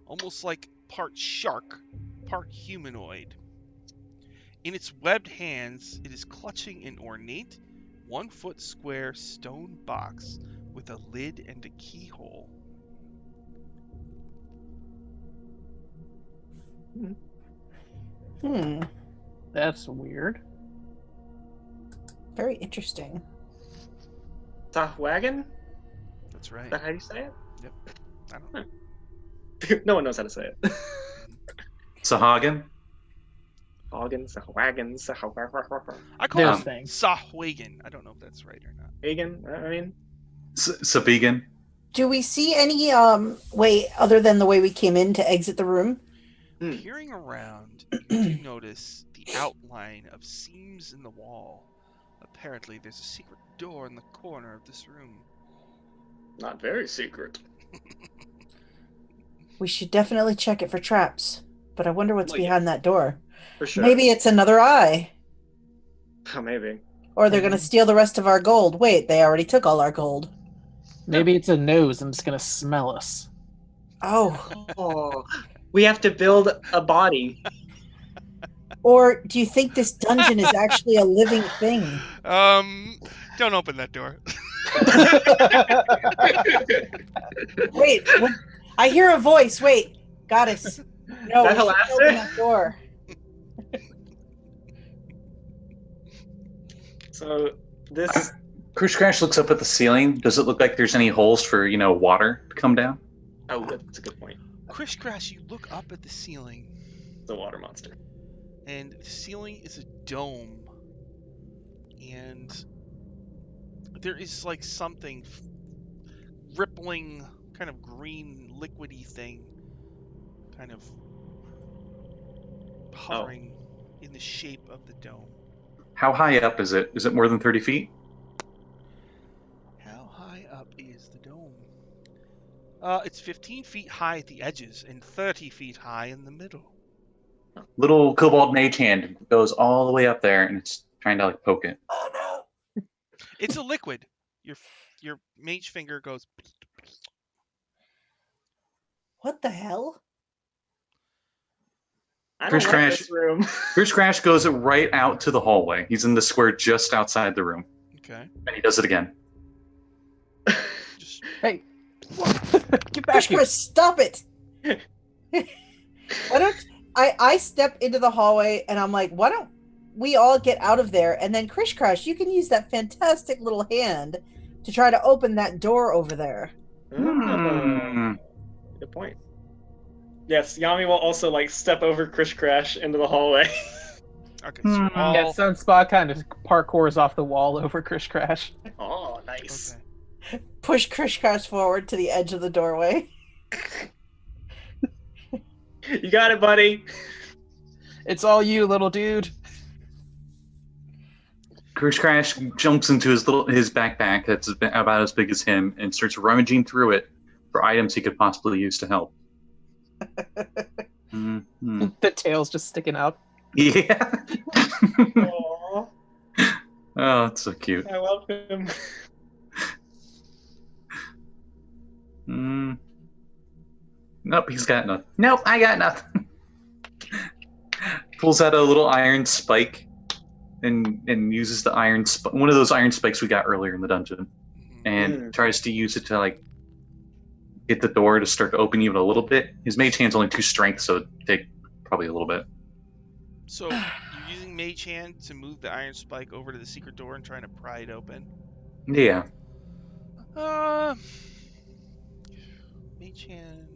almost like part shark, part humanoid. In its webbed hands, it is clutching an ornate, 1-foot square stone box with a lid and a keyhole. That's weird. Very interesting. Sahwagon? That's right. Is that how you say I don't know. it? No one knows how to say it. Sahagin? Hagen, Sahwagon, Sahwagon. I call There's it things. Sahwagen. I don't know if that's right or not. I mean, Sabigan? Do we see any way other than the way we came in to exit the room? Peering around, you do notice the outline of seams in the wall. Apparently, there's a secret door in the corner of this room. not very secret. We should definitely check it for traps. But I wonder what's Like it. behind that door. For sure. Maybe it's another eye. Oh, maybe. Or they're going to steal the rest of our gold. Wait, they already took all our gold. Maybe it's a nose and it's gonna smell us. Oh. Oh, we have to build a body. Or do you think this dungeon is actually a living thing? Don't open that door. Wait, I hear a voice. Wait, goddess. No, That we should Halaster? open that door. So this. Crush Crash looks up at the ceiling. Does it look like there's any holes for, water to come down? Oh, that's a good point. Krish Crash, you look up at the ceiling. The water monster. and the ceiling is a dome, and there is like something rippling, kind of green, liquidy thing, kind of hovering in the shape of the dome. How high up is it? Is it more than 30 feet? How high up is the dome? It's 15 feet high at the edges and 30 feet high in the middle. Little kobold mage hand goes all the way up there, and it's trying to like poke it. Oh no! It's a liquid. Your mage finger goes. What the hell? I Chris don't like Crash. this room. Chris Crash goes right out to the hallway. He's in the square just outside the room, Okay. and he does it again. Just Hey, get back Chris, here. Chris, stop it! Why don't I step into the hallway and I'm like, why don't we all get out of there? And then Krish Crash, you can use that fantastic little hand to try to open that door over there. Hmm. Good point. Yes, Yami will also like step over Krish Crash into the hallway. okay. So you're all, Yeah, Sunspot kind of parkours off the wall over Krish Crash. Oh, nice. okay. Push Krish Crash forward to the edge of the doorway. You got it, buddy. It's all you, little dude. Chris Crash jumps into his backpack that's about as big as him and starts rummaging through it for items he could possibly use to help. Mhm. The tail's just sticking out. Yeah. Aww, Oh, it's so cute. I love him. Nope, he's got nothing. Nope, I got nothing. Pulls out a little iron spike and uses the one of those iron spikes we got earlier in the dungeon, and tries to use it to like get the door to start to open even a little bit. His mage hand's only 2 strength, so it'd take probably a little bit. So you're using Mage Hand to move the iron spike over to the secret door and trying to pry it open. Yeah. Mage Hand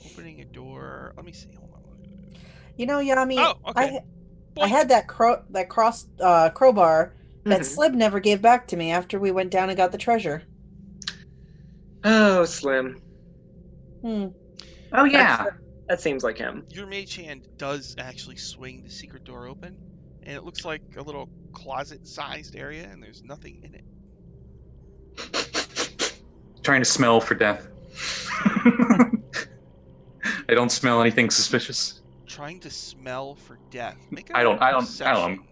opening a door. Let me see. Hold on. You know, Yami, Oh, okay. I had that crowbar that Mhm. Slib never gave back to me after we went down and got the treasure. Oh, Slim. Hmm. Oh yeah. That seems like him. Your Mage Hand does actually swing the secret door open, and it looks like a little closet-sized area, and there's nothing in it. Trying to smell for death. I don't smell anything suspicious. Trying to smell for death. Make I don't- perception.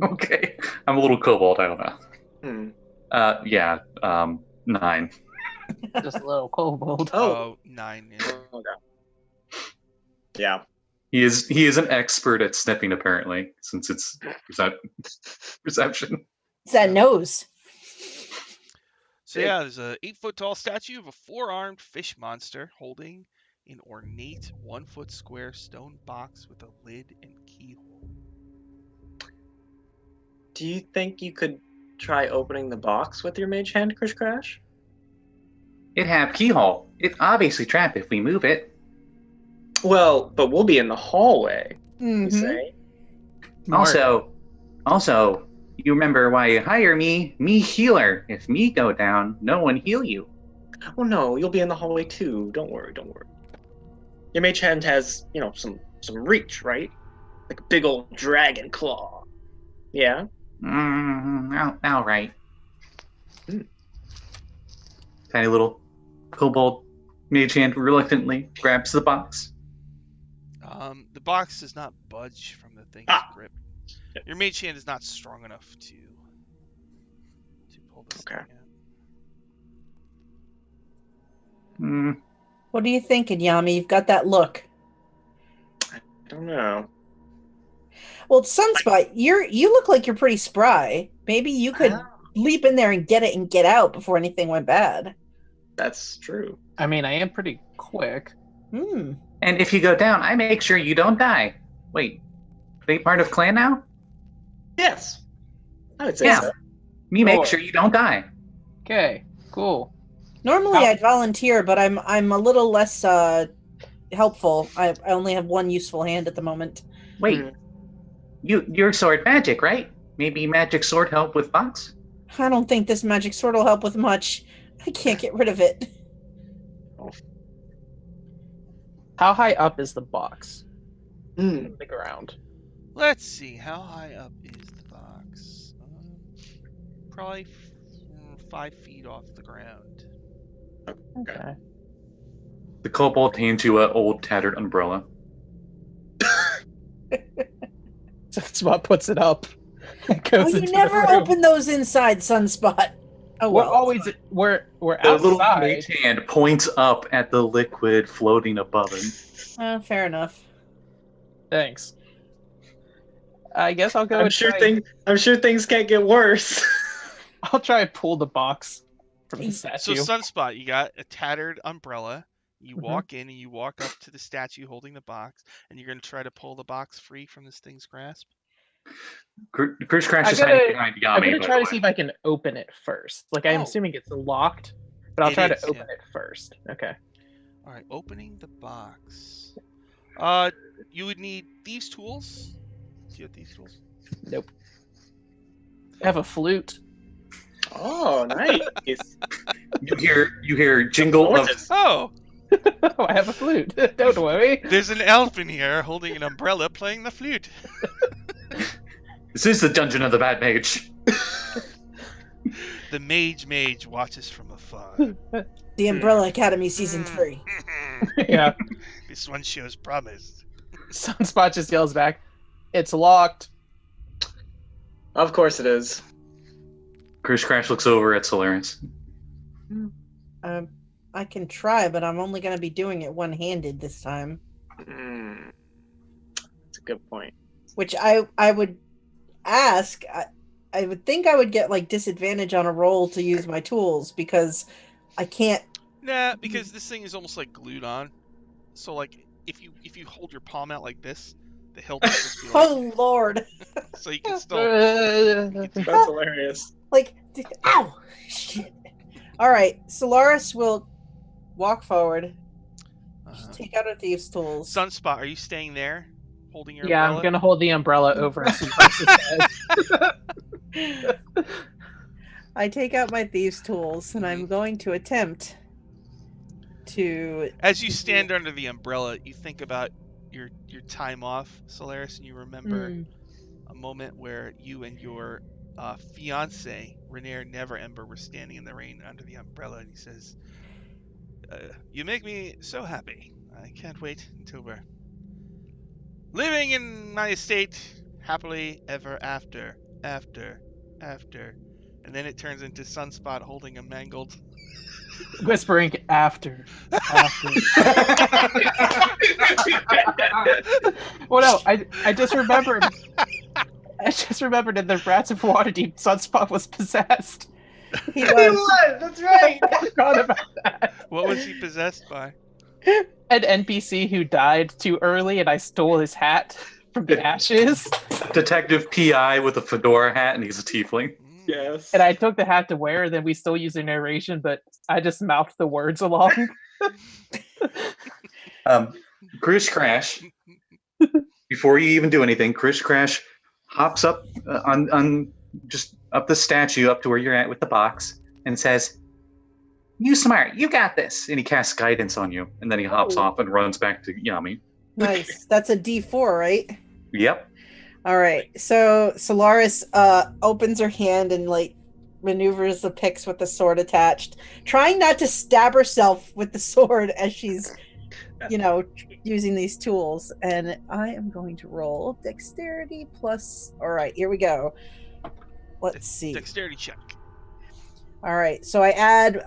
Okay. I'm a little kobold, I don't know. Hmm. Yeah, 9. Just a little kobold. Oh, 9. Yeah. Oh, God. Yeah. He is an expert at sniffing apparently, since it's perception. It's that nose. So yeah, there's a 8-foot-tall statue of a 4-armed fish monster holding an ornate 1-foot square stone box with a lid and keyhole. Do you think you could try opening the box with your mage hand, Krish Crash? It have keyhole. It's obviously trapped if we move it. Well, but we'll be in the hallway, you Mhm. say? Also, you remember why you hire me healer. If me go down, no one heal you. Oh no, you'll be in the hallway too. Don't worry. Your mage hand has, some reach, right? Like a big old dragon claw. Yeah? All right. Hmm. Tiny little kobold mage hand reluctantly grabs the box. The box does not budge from the thing's grip. Your Mage Hand is not strong enough to pull this Okay. thing out. What are you thinking, Yami? You've got that look. I don't know. Well, Sunspot, you look like you're pretty spry. Maybe you could leap in there and get it and get out before anything went bad. That's true. I mean, I am pretty quick. Hmm. And if you go down, I make sure you don't die. Wait, they part of clan now? Yes. I would say Yeah. so. Me make Cool. sure you don't die. Okay, cool. Normally I'd volunteer, but I'm a little less helpful. I only have one useful hand at the moment. Wait, Mhm. Your sword magic, right? Maybe magic sword help with box? I don't think this magic sword will help with much. I can't get rid of it. How high up is the box? Hmm. The ground. Let's see. How high up is the box? Probably 5 feet off the ground. Okay. The kobold hands you an old tattered umbrella. Sunspot puts it up. And Oh, goes you into never the room. open those inside, Sunspot. Oh, We're well. always we're The little outside. mage hand points up at the liquid floating above him. Fair enough. Thanks. I guess I'll go. I'm and sure try- things can't get worse. I'll try and pull the box from the statue. So Sunspot, you got a tattered umbrella. You Mhm. walk in and you walk up to the statue holding the box, and you're gonna try to pull the box free from this thing's grasp. Chris Crash I'm is hiding gonna- behind I'm Yami. gonna by try the to see way. if I can open it first. Like I'm Oh. assuming it's locked, but I'll It try is, to open yeah. it first. Okay. All right, opening the box. You would need thieves' tools. Do you have thieves' tools? Nope. I have a flute. Oh, nice. You hear jingle of Gorgeous. Oh, Oh, I have a flute. Don't worry. there's an elf in here holding an umbrella playing the flute. this is the dungeon of the bad mage. The mage watches from afar. The Umbrella Academy Season 3. Yeah. This one shows promise. Sunspot just yells back, "It's locked." Of course it is. Chris Crash looks over at Solaris. I can try, but I'm only going to be doing it one-handed this time. That's a good point. Which I would ask. I would think I would get like disadvantage on a roll to use my tools because I can't. Nah, because this thing is almost like glued on. So like if you hold your palm out like this, the hilt will just be like, Oh Lord! so you can still. That's hilarious. Like, ow! Shit. All right, Solaris will walk forward. Take out her thieves' tools. Sunspot, are you staying there, holding your Yeah, umbrella? I'm gonna hold the umbrella over Sunspot's head. I take out my thieves' tools and I'm going to attempt to. As you stand under the umbrella, you think about your time off, Solaris, and you remember a moment where you and your fiance, Renair Never Ember, were standing in the rain under the umbrella, and he says, "You make me so happy. I can't wait until we're living in my estate happily ever after, after." And then it turns into Sunspot holding a mangled. Whispering after. Well, no, I just remembered. I just remembered in the Rats of Waterdeep, Sunspot was possessed. He was. That's right. I forgot about that. What was he possessed by? An NPC who died too early, and I stole his hat from the ashes. Detective PI with a fedora hat, and he's a tiefling. Yes. And I took the hat to wear, and then we still use the narration, but I just mouthed the words along. Chris Crash, before you even do anything, Chris Crash hops up on just up the statue up to where you're at with the box and says, "You smart, you got this." And he casts guidance on you, and then he hops off and runs back to Yami. Nice. That's a D4, right? Yep. All right. So Solaris opens her hand and like maneuvers the picks with the sword attached, trying not to stab herself with the sword as she's, using these tools. And I am going to roll dexterity plus. All right, here we go. Let's see. Dexterity check. All right. So I add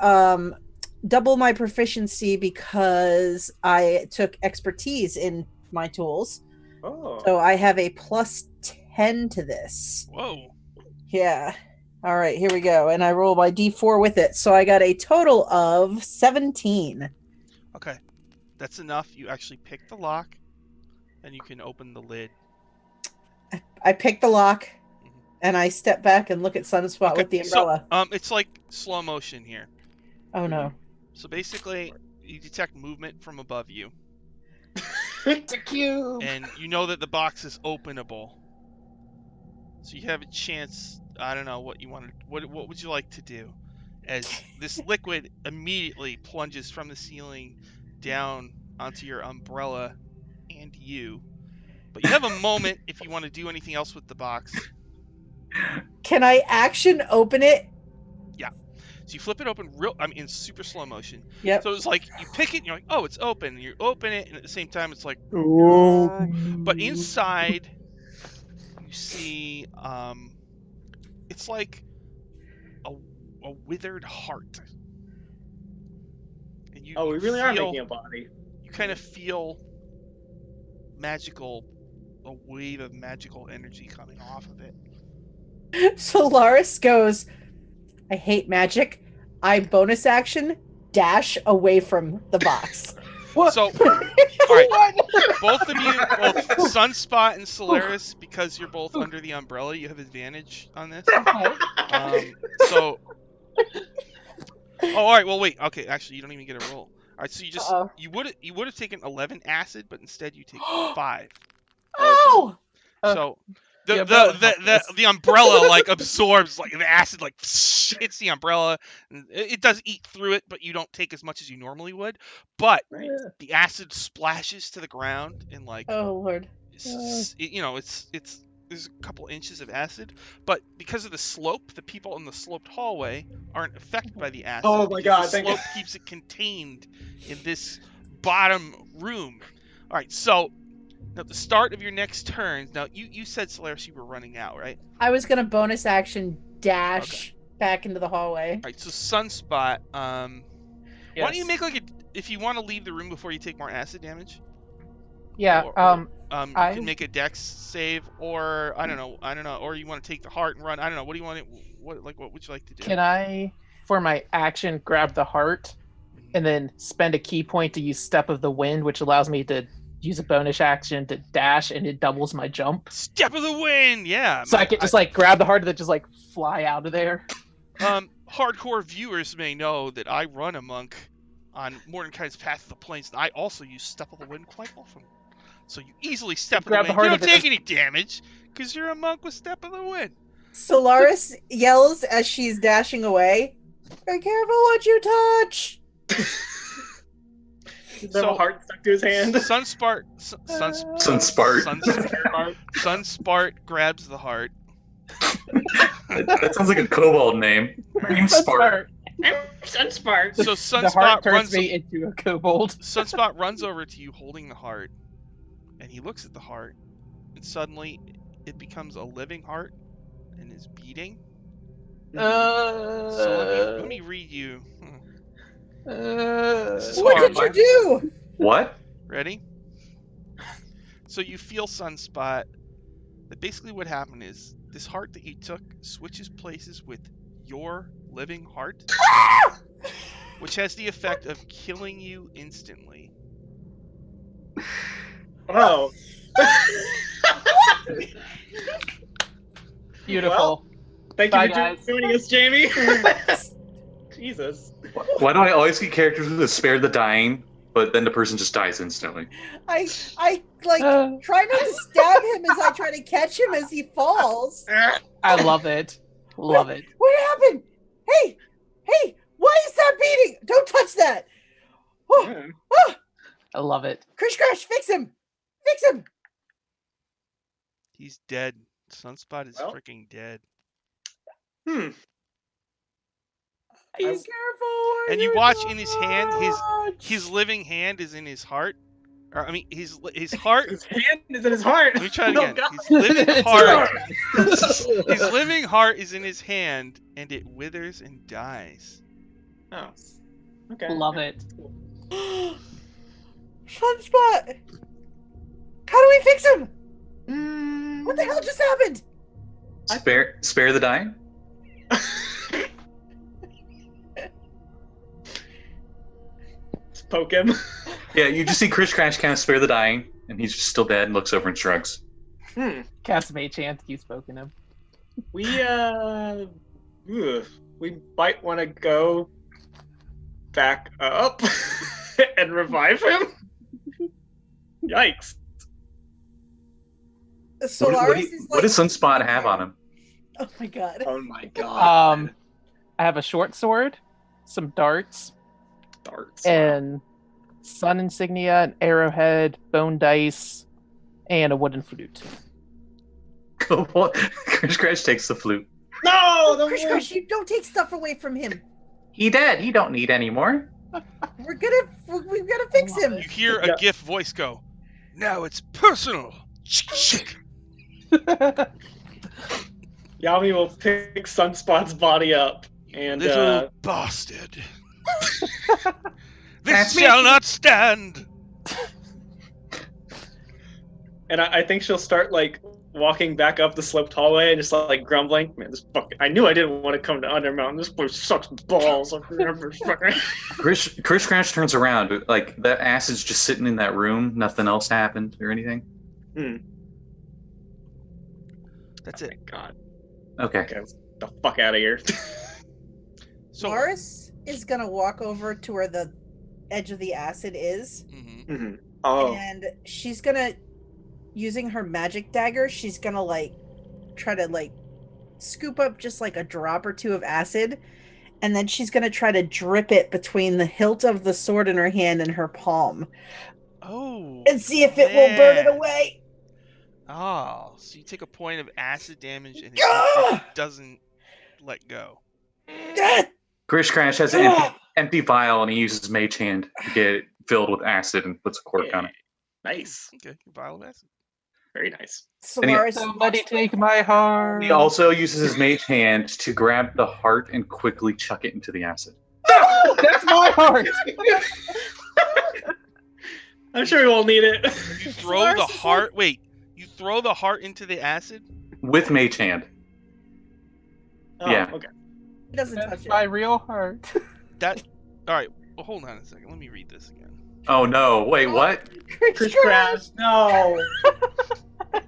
double my proficiency because I took expertise in my tools. Oh. So I have a plus 10 to this. Whoa. Yeah. All right, here we go. And I roll my d4 with it. So I got a total of 17. Okay. That's enough. You actually pick the lock, and you can open the lid. I pick the lock, and I step back and look at Sunspot with the umbrella. So, it's like slow motion here. Oh, no. So basically, you detect movement from above you, It's a cube. and you know that the box is openable. So you have a chance. I don't know what you want to. What would you like to do? As this liquid immediately plunges from the ceiling down onto your umbrella and you. But you have a moment if you want to do anything else with the box. Can I action open it? Yeah. So you flip it open in super slow motion. Yep. So it's like you pick it and you're like, oh, it's open. And you open it and at the same time it's like, Oh. but inside you see, it's like a withered heart. And you, we you really are feel- making a body. You kind of feel a wave of magical energy coming off of it. Solaris goes, I hate magic. I bonus action dash away from the box. What? So, all right, both of you, both Sunspot and Solaris, because you're both under the umbrella, you have advantage on this. So, all right. Well, wait. Okay, actually, you don't even get a roll. All right, so you would have taken 11 acid, but instead you take 5. Oh! So the umbrella helped us. the umbrella like absorbs like the acid like hits the umbrella. It does eat through it, but you don't take as much as you normally would. But Right. the acid splashes to the ground and like Oh, Lord. it's there's a couple inches of acid, but because of the slope, the people in the sloped hallway aren't affected by the acid. Oh my because God, The thank slope God. keeps it contained in this bottom room. All right, so now at the start of your next turn, now you said, Solaris, you were running out, right? I was going to bonus action dash back into the hallway. All right, so Sunspot, why Yes. don't you make if you want to leave the room before you take more acid damage? Yeah. You I- can make a dex save, or I don't know, or you want to take the heart and run. I don't know. What do you want? What would you like to do? Can I, for my action, grab the heart and then spend a key point to use Step of the Wind, which allows me to use a bonus action to dash, and it doubles my jump. Step of the Wind, yeah. So I can just like grab the heart and then just like fly out of there. Hardcore viewers may know that I run a monk on Mordecai's Path of the Plains, and I also use Step of the Wind quite often. So you easily Step of the Grab the Wind. heart You of don't it. take any damage because you're a monk with Step of the Wind. Solaris yells as she's dashing away, be careful what you touch! Does he have a heart stuck to his hand? Sunspart grabs the heart. That sounds like a kobold name. Name Spart. Sunspart. So The heart Sunspot turns runs. me into a kobold. Sunspot runs over to you holding the heart, and he looks at the heart, and suddenly it becomes a living heart and is beating. So let me read you. This is What hard. did you do? What? Ready? So you feel, Sunspot, that basically what happened is this heart that you took switches places with your living heart, which has the effect of killing you instantly. Oh. Beautiful. Thank Bye, you for guys. joining us, Jamie. Jesus. Why do I always get characters who spare the dying, but then the person just dies instantly? I like try not to stab him as I try to catch him as he falls. I love it. Love it. What happened? Hey, why is that beating? Don't touch that. Oh, I love it. Krish Crash, fix him. He's dead. Sunspot is Well. freaking dead. Be careful. where And you watch in his hand, touch. his living hand is in his heart. Or, I mean, his heart. His hand is in his heart. Let me try it Oh, again. God. His living It's heart. alright. His living heart is in his hand, and it withers and dies. Oh. Okay. Love it. Sunspot. How do we fix him? What the hell just happened? Spare the dying? Just poke him. Yeah, you just see Krish Crash kind of spare the dying, and he's just still dead and looks over and shrugs. Cast Mage Chance keeps poking him. We might want to go back up and revive him. Yikes! Solaris is like, What does Sunspot have on him? Oh my god. Oh my god. I have a short sword, some darts, Darts. and sun insignia, an arrowhead, bone dice, and a wooden flute. Chris Crash takes the flute. No! The Krish, Krish, you don't take stuff away from him. He dead. He don't need any more. We've got to fix him. You hear a Yeah. GIF voice go, "Now it's personal." Yami will pick Sunspot's body up and Little bastard. This That's me. shall not stand. and I think she'll start like walking back up the sloped hallway and just like grumbling. Man, this fucking, I knew I didn't want to come to Undermountain. This place sucks balls. Chris Crash turns around. Like, that acid's just sitting in that room. Nothing else happened or anything. That's Oh it. my god. Okay. Okay, let's get the fuck out of here. So, Loris is gonna walk over to where the edge of the acid is, mhm. Oh. and she's gonna, using her magic dagger, she's gonna like try to like scoop up just like a drop or two of acid, and then she's gonna try to drip it between the hilt of the sword in her hand and her palm, Oh. and see if it will burn it man. away. Oh, so you take a point of acid damage and Gah! it doesn't let go. Ah! Chris Crash has an empty vial and he uses Mage Hand to get it filled with acid and puts a cork on it. Nice. Okay, vial of acid. Very nice. Solaris, Somebody take my heart. He also uses his Mage Hand to grab the heart and quickly chuck it into the acid. No, that's my heart. I'm sure we won't need it. You throw Solaris the is like- heart. Wait, you throw the heart into the acid? With Mage Hand. Oh, Yeah. Okay. he doesn't That's touch my it. real heart. That. All right. Well, hold on a second. Let me read this again. Oh no, wait, what? Chris Crash, no.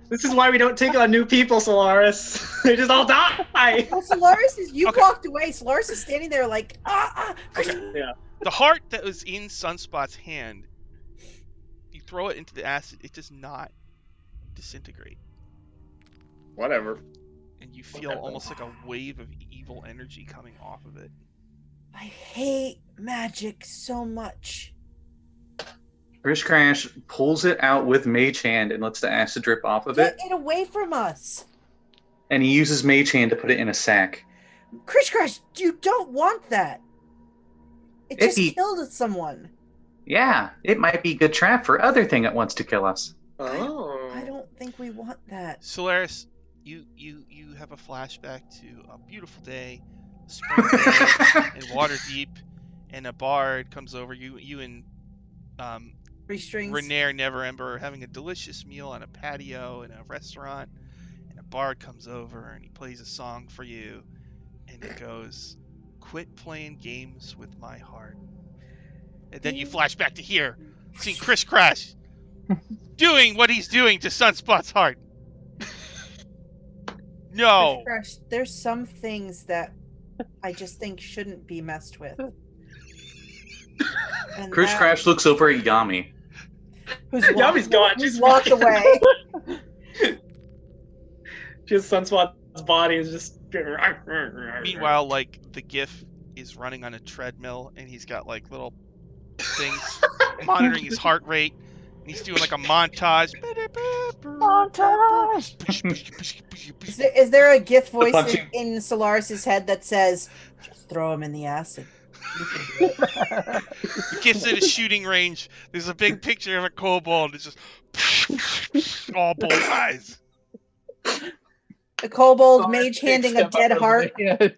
This is why we don't take on new people, Solaris. They just all die. Well, Solaris is, you Okay. walked away. Solaris is standing there like, Yeah. The heart that was in Sunspot's hand, you throw it into the acid, it does not disintegrate. Whatever. And you feel almost like a wave of evil energy coming off of it. I hate magic so much. Chris Crash pulls it out with Mage Hand and lets the acid drip off of Get it. it away from us. And he uses Mage Hand to put it in a sack. Krish Crash, you don't want that. It If just he- killed someone. Yeah, it might be a good trap for other thing that wants to kill us. Oh. I don't think we want that. Solaris, you have a flashback to a beautiful day, spring day in Waterdeep, and a bard comes over. You and 3 strings. Renair Neverember are having a delicious meal on a patio in a restaurant, and a bard comes over and he plays a song for you, and it goes, "Quit playing games with my heart." And then you flash back to here, seeing Chris Crash doing what he's doing to Sunspot's heart. No. Krish Crash, there's some things that I just think shouldn't be messed with. And Chris that- Crash looks over at Yami. who's Yami's gone. Who's She's walked fucking- away. Just Sunspot's body is just. Meanwhile, like, the GIF is running on a treadmill, and he's got like little things monitoring his heart rate, and he's doing like a montage. Is there a GIF voice punching- in Solaris's head that says, "Just throw him in the acid"? You can do it." The GIF's at a shooting range. There's a big picture of a kobold. It's just all bullseyes. The kobold mage handing a dead heart. The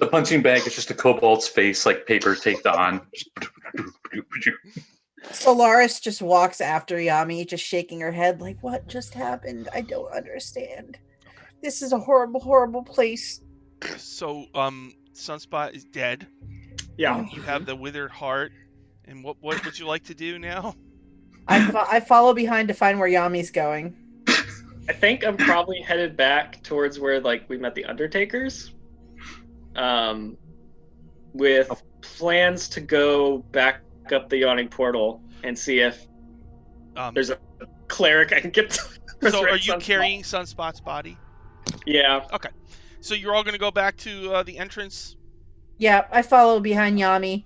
punching bag is just a kobold's face, like paper taped on. Solaris just walks after Yami, just shaking her head like, "What just happened? I don't understand. This is a horrible, horrible place." So, Sunspot is dead. Yeah. You have the withered heart. And what would you like to do now? I follow behind to find where Yami's going. I think I'm probably headed back towards where like we met the Undertakers. With plans to go back up the yawning portal and see if Um, there's a cleric I can get to. So are you Sunspot. carrying Sunspot's body? Yeah. Okay. So you're all going to go back to the entrance? Yeah, I follow behind Yami.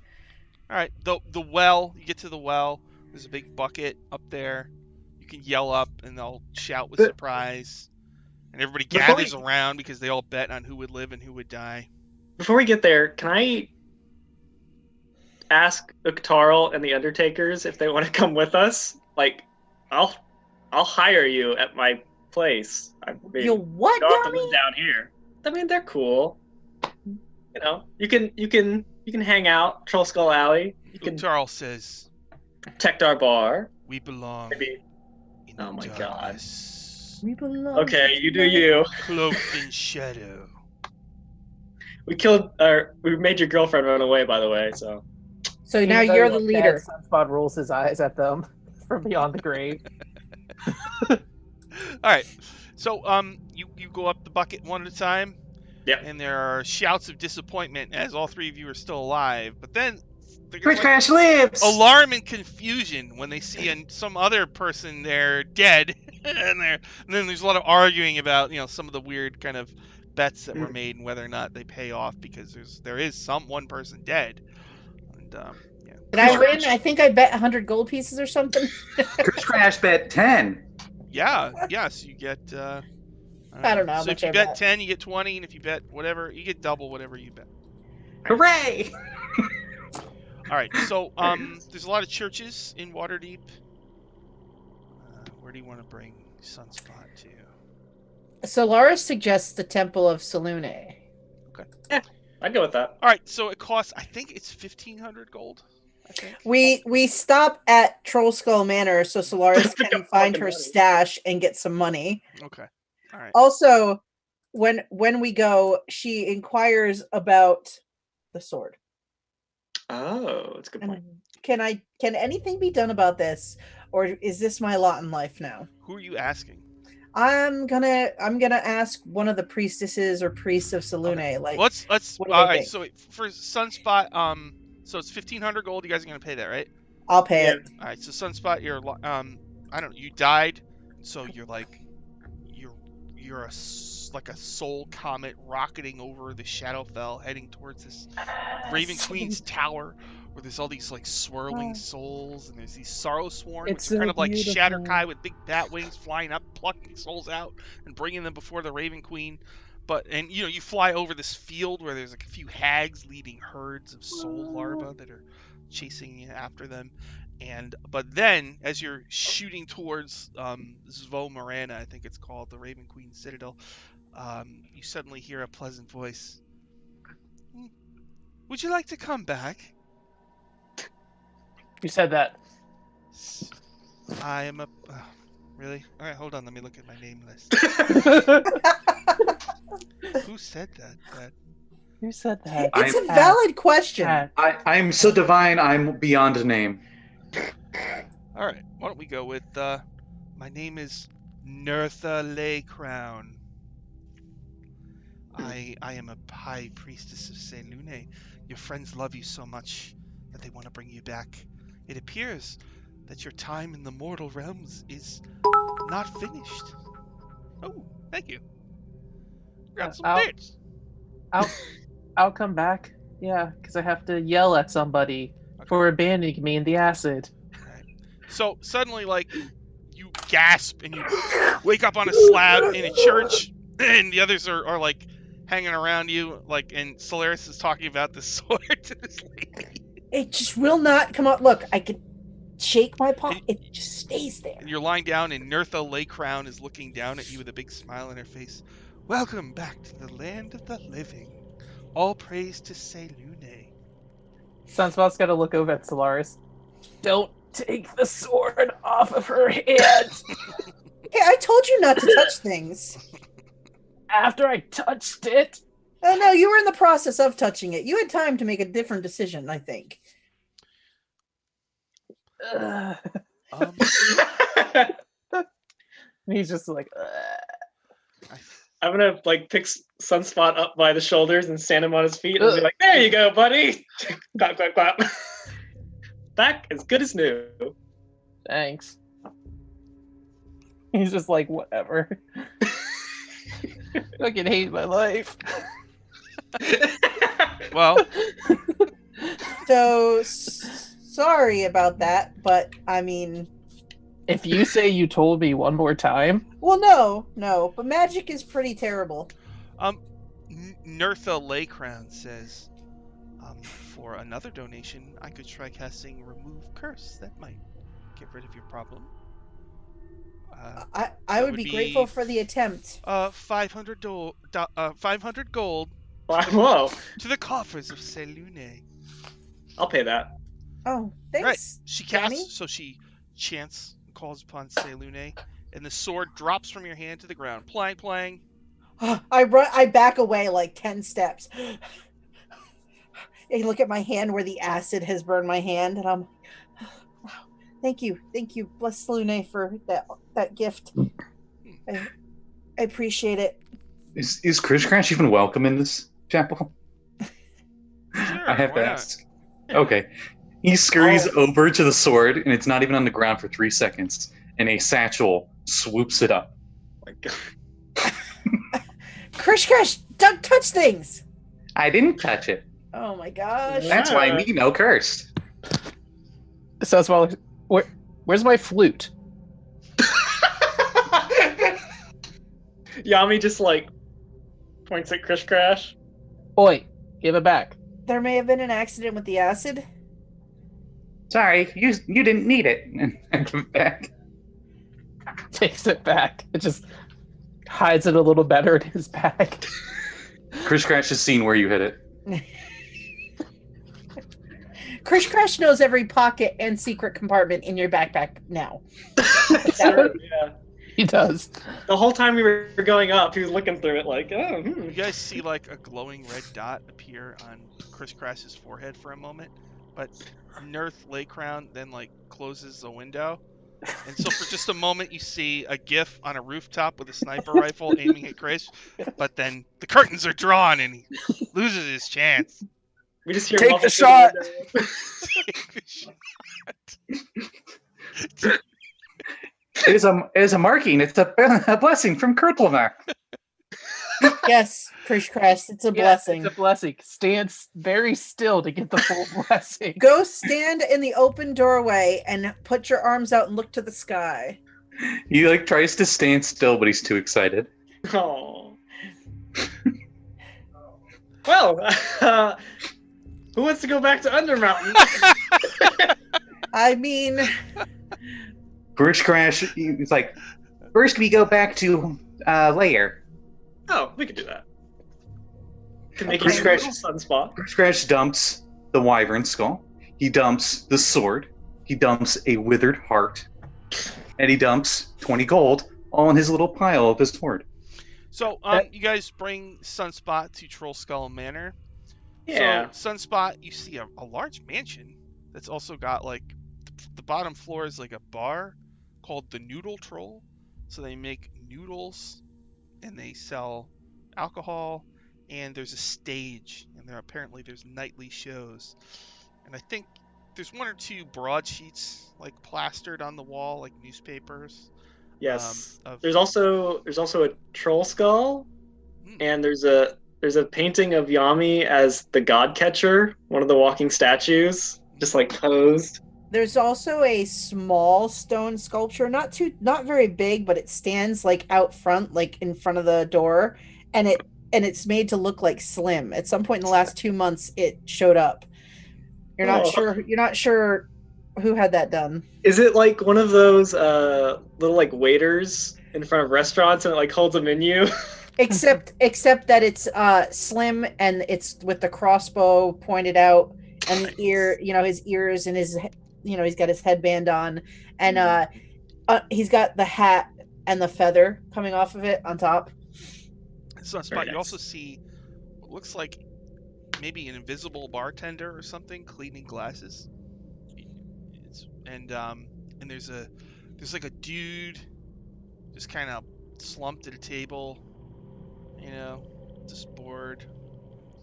All right. The well, you get to the well. There's a big bucket up there. You can yell up and they'll shout with But- surprise. And everybody Before gathers around because they all bet on who would live and who would die. Before we get there, can I ask Uktarl and the Undertakers if they want to come with us? Like, I'll hire you at my place. I mean, You what, you don't have to Yami? live down here. I mean, they're cool. You know, you can hang out Troll Skull Alley. You can Charles says, protect our bar. we belong Maybe. in Oh my God. darkness, We belong. Okay, you do you. cloaked in shadow. We made your girlfriend run away, by the way. So So now Even you're though the leader. Sunspot rolls his eyes at them from beyond the grave. All right. So you go up the bucket one at a time. Yep. And there are shouts of disappointment as all three of you are still alive. But then there's Twitch like Crash lives! alarm and confusion when they see some other person there dead, and then there's a lot of arguing about some of the weird kind of bets that were made and whether or not they pay off because there is one person dead. And yeah. Did I win? I think I bet 100 gold pieces or something. Twitch Crash bet 10. Yeah, yes, you get. I don't know how So much if you I bet bet. 10, you get 20, and if you bet whatever, you get double whatever you bet. Hooray! All right, so there's a lot of churches in Waterdeep. Where do you want to bring Sunspot to? Solaris suggests the Temple of Selune. I'd go with that. All right, so it costs. I think it's 1,500 gold. I think. We stop at Troll Skull Manor so Solaris Pick can up find fucking her money. stash and get some money. Okay. All right. Also, when we go, she inquires about the sword. Oh, that's a good point. Can anything be done about this, or is this my lot in life now? Who are you asking? I'm gonna ask one of the priestesses or priests of Selune. Like, Let's. what do All they right. think? So for Sunspot, so it's 1,500 gold. You guys are gonna pay that, right? I'll pay Yeah. it. All right. So Sunspot, I don't. You died, so you're like a soul comet rocketing over the Shadowfell, heading towards this Raven Queen's tower, where there's all these like swirling souls, and there's these Sorrowsworn, It's which are kind so of like beautiful. Shatterkai with big bat wings flying up, plucking souls out, and bringing them before the Raven Queen. And you fly over this field where there's like a few hags leading herds of soul larvae that are chasing after them. But then, as you're shooting towards Zvo Morana, I think it's called, the Raven Queen Citadel, you suddenly hear a pleasant voice. Would you like to come back? You said that. I am a... really? Alright, hold on, let me look at my name list. Who said that? Who said that? It's a valid question. Cat. I'm so divine, I'm beyond a name. Alright, why don't we go with, my name is Nertha Laycrown. I am a high priestess of Saint Lune. Your friends love you so much that they want to bring you back. It appears that your time in the mortal realms is not finished. Oh, thank you. Grab some I'll- bits. I'll come back. Yeah, because I have to yell at somebody for abandoning me in the acid. So suddenly, like, you gasp and you wake up on a slab in a church, and the others are like hanging around you, like, and Solaris is talking about this sword to this lady. It just will not come out. Look, I can shake my paw. It just stays there. And you're lying down, and Nertha Laycrown is looking down at you with a big smile on her face. Welcome back to the land of the living. All praise to Saint Lune. Sunspot's got to look over at Solaris. Don't take the sword off of her hand. Hey, I told you not to touch things. After I touched it. Oh no, you were in the process of touching it. You had time to make a different decision, I think. Ugh. He's just like, ugh. I'm gonna like pick Sunspot up by the shoulders and stand him on his feet and be like, "There you go, buddy." Clap, clap, clap. Back as good as new. Thanks. He's just like, whatever. Fucking hate my life. Well, So sorry about that, but I mean, If you say you told me one more time, well, no, but magic is pretty terrible. Nertha Laycrown says, for another donation, I could try casting Remove Curse. That might get rid of your problem. I that would would be be grateful for the attempt. 500 gold Whoa, to the coffers of Selune. I'll pay that. Oh, Right. thanks. She Danny? casts, so she chants and calls upon Selune, and the sword drops from your hand to the ground. Plang, plang. I back away like 10 steps. I look at my hand where the acid has burned my hand, and I'm thank you. Bless Lune for that gift. I appreciate it. Is Chris Crash even welcome in this chapel? Sure, I have to why not? ask. Okay. He scurries over to the sword, and it's not even on the ground for 3 seconds, and a satchel swoops it up. My God. Crash, don't touch things. I didn't touch it. Oh my gosh. That's why me no cursed. so as well. Where's my flute? Yami just like points at Krish Crash. Oi, give it back. There may have been an accident with the acid. Sorry, you didn't need it. And give it back. Takes it back. It just hides it a little better in his bag. Chris Crash has seen where you hid it. Crash knows every pocket and secret compartment in your backpack now. Sure, yeah. He does. The whole time we were going up, he was looking through it like, oh. You guys see like a glowing red dot appear on Chris Crash's forehead for a moment, but Nerth Laycrown then like closes the window, and so for just a moment you see a GIF on a rooftop with a sniper rifle aiming at Chris, but then the curtains are drawn and he loses his chance. We just hear Take muffled the shot. It is a marking. It's a blessing from Kurtlemark. Yes, Crash, it's a blessing. It's a blessing. Stand very still to get the full blessing. Go stand in the open doorway and put your arms out and look to the sky. He like tries to stand still, but he's too excited. Oh. Well, who wants to go back to Undermountain? I mean, Chris Crash, he's like, first we go back to Lair. Oh, we could do that. Can make Chris a Crash- little sunspot. Chris Crash dumps the wyvern skull. He dumps the sword. He dumps a withered heart. And he dumps 20 gold all in his little pile of his hoard. So you guys bring Sunspot to Troll Skull Manor. Yeah. So Sunspot, you see a large mansion that's also got like the bottom floor is like a bar called the Noodle Troll. So they make noodles and they sell alcohol, and there's a stage, and there's nightly shows. And I think there's one or two broadsheets like plastered on the wall like newspapers. Yes. There's also a troll skull, and there's a painting of Yami as the god catcher, one of the walking statues, just like posed. there's also a small stone sculpture, not very big, but it stands like out front, like in front of the door, and it's made to look like Slim. At some point in the last 2 months, it showed up. You're not sure who had that done. Is it like one of those little like waiters in front of restaurants and it like holds a menu? Except that it's Slim, and it's with the crossbow pointed out, and the ear, his ears, and his, he's got his headband on, and he's got the hat and the feather coming off of it on top. Sunspot, you also see what looks like maybe an invisible bartender or something cleaning glasses. And there's like a dude just kind of slumped at a table, just bored.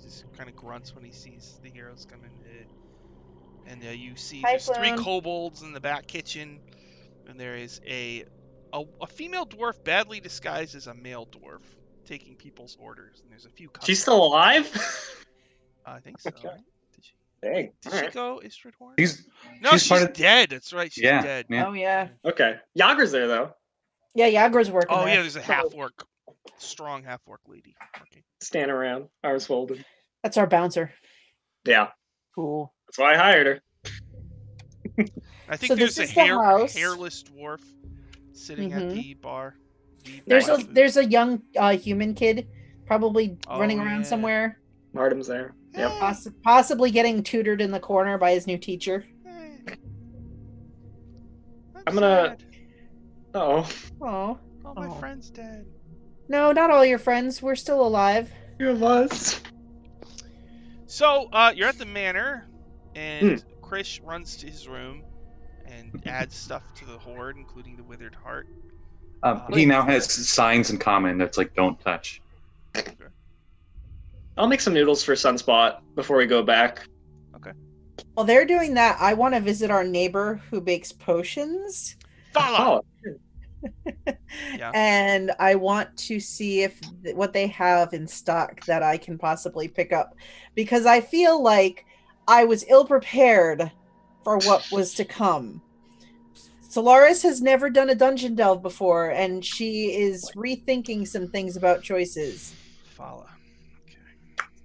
Just kind of grunts when he sees the heroes coming in. And you see there's 3 kobolds in the back kitchen, and there is a a female dwarf badly disguised as a male dwarf, taking people's orders. And there's a few. She's still alive? I think so. Okay. Right? Did she? Dang. Did All she right. go Istridhorn? She's No, she's she's part of- dead. That's right. She's Yeah, dead. yeah. Oh yeah. Okay. Yager's there, though. Yeah, Yagra's working Oh there. yeah, there's a half orc, strong half orc lady. Okay. Standing around, arms folded. That's our bouncer. Yeah. Cool. That's why I hired her. I think So there's this a is the house. hairless dwarf sitting at Mhm. the bar. There's a young human kid probably running Oh, around yeah. somewhere, Martim's there. Yep. possibly getting tutored in the corner by his new teacher. I'm gonna- sad. Oh, Oh, Oh, my Oh. friend's dead. no, not all your friends. We're still alive. few of us. So, you're at the manor, and Krish runs to his room and adds stuff to the hoard, including the withered heart. He now has signs in common that's like "Don't touch." I'll make some noodles for Sunspot before we go back. While they're doing that, I want to visit our neighbor who bakes potions. Follow. Oh, Yeah. And I want to see if what they have in stock that I can possibly pick up, because I feel like I was ill prepared for what was to come. Solaris has never done a dungeon delve before, and she is rethinking some things about choices. Follow. Okay.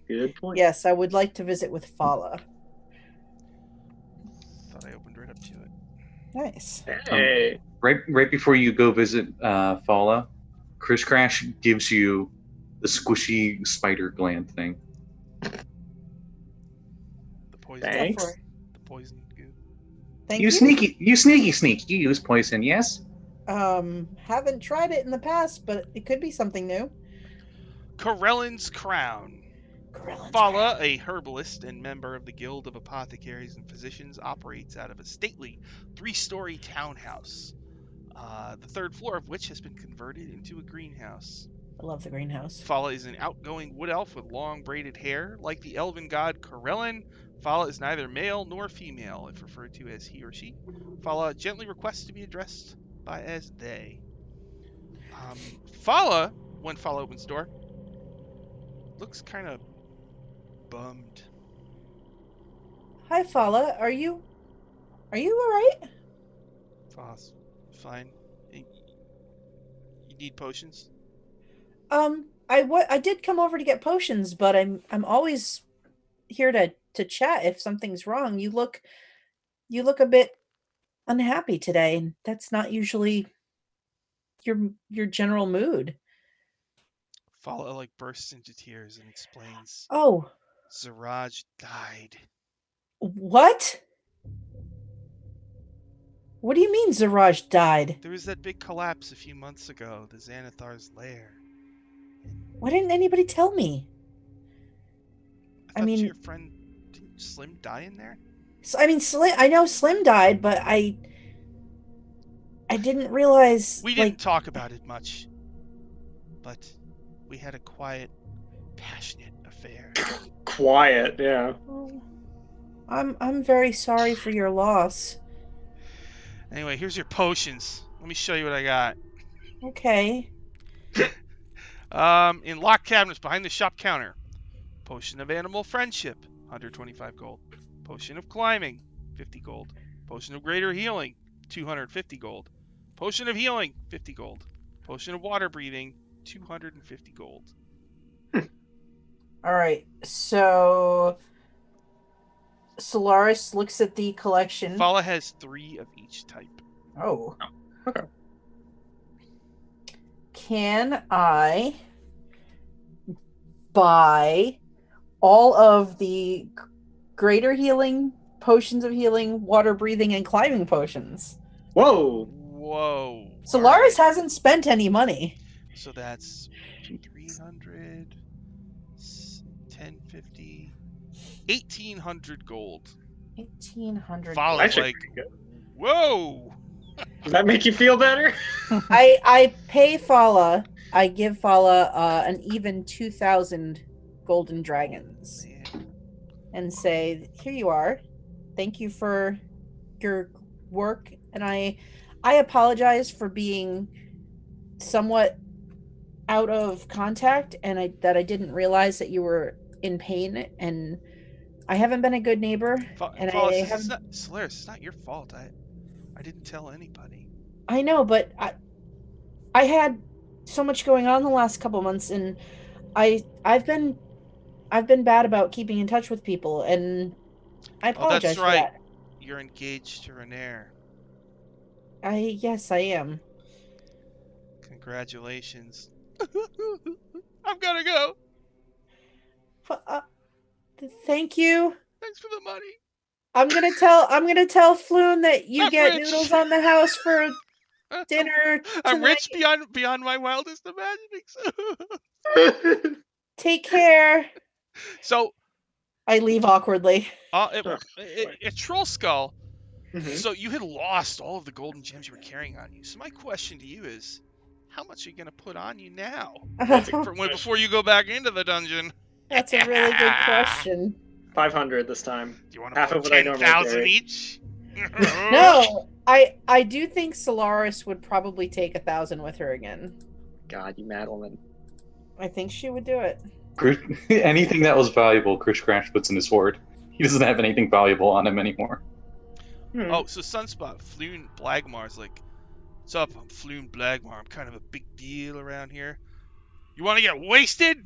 good point. Yes, I would like to visit with Fala. Thought I opened right up to it. Nice. Hey. Right before you go visit Fala, Chris Crash gives you the squishy spider gland thing. The poison. Thanks. Go for it. The poison goo. Thank You sneak. You use poison, yes? Haven't tried it in the past, but it could be something new. Corellin's crown. Fala, a herbalist and member of the Guild of Apothecaries and Physicians, operates out of a stately 3-story townhouse, the third floor of which has been converted into a greenhouse. I love the greenhouse. Fala is an outgoing wood elf with long braided hair. Like the elven god Corellin, Fala is neither male nor female, if referred to as he or she. Fala gently requests to be addressed by as they. Fala, when Fala opens the door, looks kind of bummed. Hi, Fala. Are you alright? Fala's fine. You need potions? I did come over to get potions, but I'm always here to chat if something's wrong. You look a bit unhappy today, and that's not usually your general mood. Fala like bursts into tears and explains. Oh, Zaraj died. what? What do you mean Zaraj died? There was that big collapse a few months ago, the Xanathar's lair. Why didn't anybody tell me? I I mean- your friend didn't Slim die in there? I mean, I know Slim died, but I didn't realize. We didn't talk about it much, but we had a quiet, passionate affair. Quiet, yeah. Oh, I'm very sorry for your loss. Anyway, here's your potions. Let me show you what I got. Okay. In locked cabinets behind the shop counter. Potion of animal friendship, 125 gold. Potion of climbing, 50 gold. Potion of greater healing, 250 gold. Potion of healing, 50 gold. Potion of water breathing, 250 gold. All right. So Solaris looks at the collection. Fala has 3 of each type. Oh. Okay. Can I buy all of the greater healing, potions of healing, water breathing, and climbing potions? Whoa. Whoa. Solaris Alright. hasn't spent any money. So that's 300, 1050, 1800 gold. 1,800. Fala's Actually, like, pretty good. whoa. Does that make you feel better? I pay Fala. I give Fala an even 2,000 golden dragons Man. and say, "Here you are. Thank you for your work." And I I apologize for being somewhat out of contact, and that I didn't realize that you were in pain, and I haven't been a good neighbor, and I It's haven't. not, Solaris, it's not your fault. I didn't tell anybody. I know, but I had so much going on the last couple months, and I've been bad about keeping in touch with people, and I Oh, that's apologize for right. that. You're engaged to Renair. Yes, I am. Congratulations. I'm gonna go. Thank you. Thanks for the money. I'm gonna tell Floon that you I'm get rich. noodles on the house for dinner I'm tonight. rich beyond my wildest imaginings. Take care. So I leave awkwardly. a troll skull. Mhm. So you had lost all of the golden gems you were carrying on you. So my question to you is, how much are you gonna put on you now? Before you go back into the dungeon? That's a really good question. 500 this time. Do you want to Half put of what I normally 10,000 carry. each? No, I do think Solaris would probably take 1,000 with her again. God, you mad woman. I think she would do it. Anything that was valuable, Krish Crash puts in his hoard. He doesn't have anything valuable on him anymore. Oh, so Sunspot, Floon Blagmar's like, what's up? I'm Floon Blagmar. I'm kind of a big deal around here. You want to get wasted?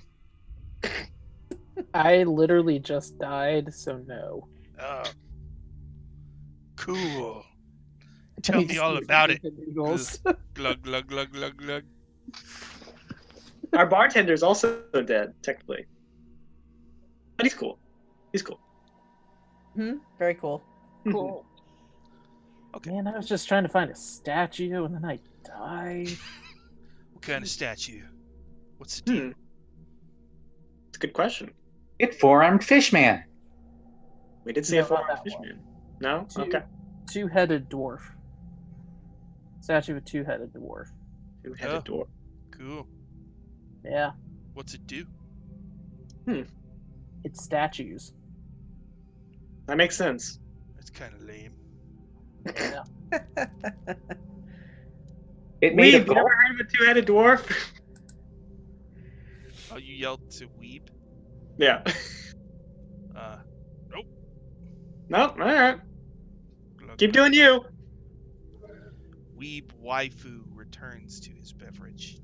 I literally just died, so no. Cool. Tell me all about it. Noodles. Glug, glug, glug, glug, glug. Our bartender's also dead, technically. But he's cool. He's cool. Very cool. Cool. Okay. Man, I was just trying to find a statue and then I died. What kind of statue? What's the deal? It's a good question. It's four-armed fish man. We did see No, a not four-armed that fish one. man. No? Okay. Two-headed dwarf. Statue of two-headed dwarf. Two-headed door. Cool. Yeah, What's it do? it's statues. That makes sense. That's kind of lame. Yeah. It Weeb, made you a ever ball. heard of a two-headed dwarf? Oh, you yelled to Weeb? Yeah. Nope. No? Alright. Glug, Keep glug, doing you. Weeb Waifu returns to his beverage.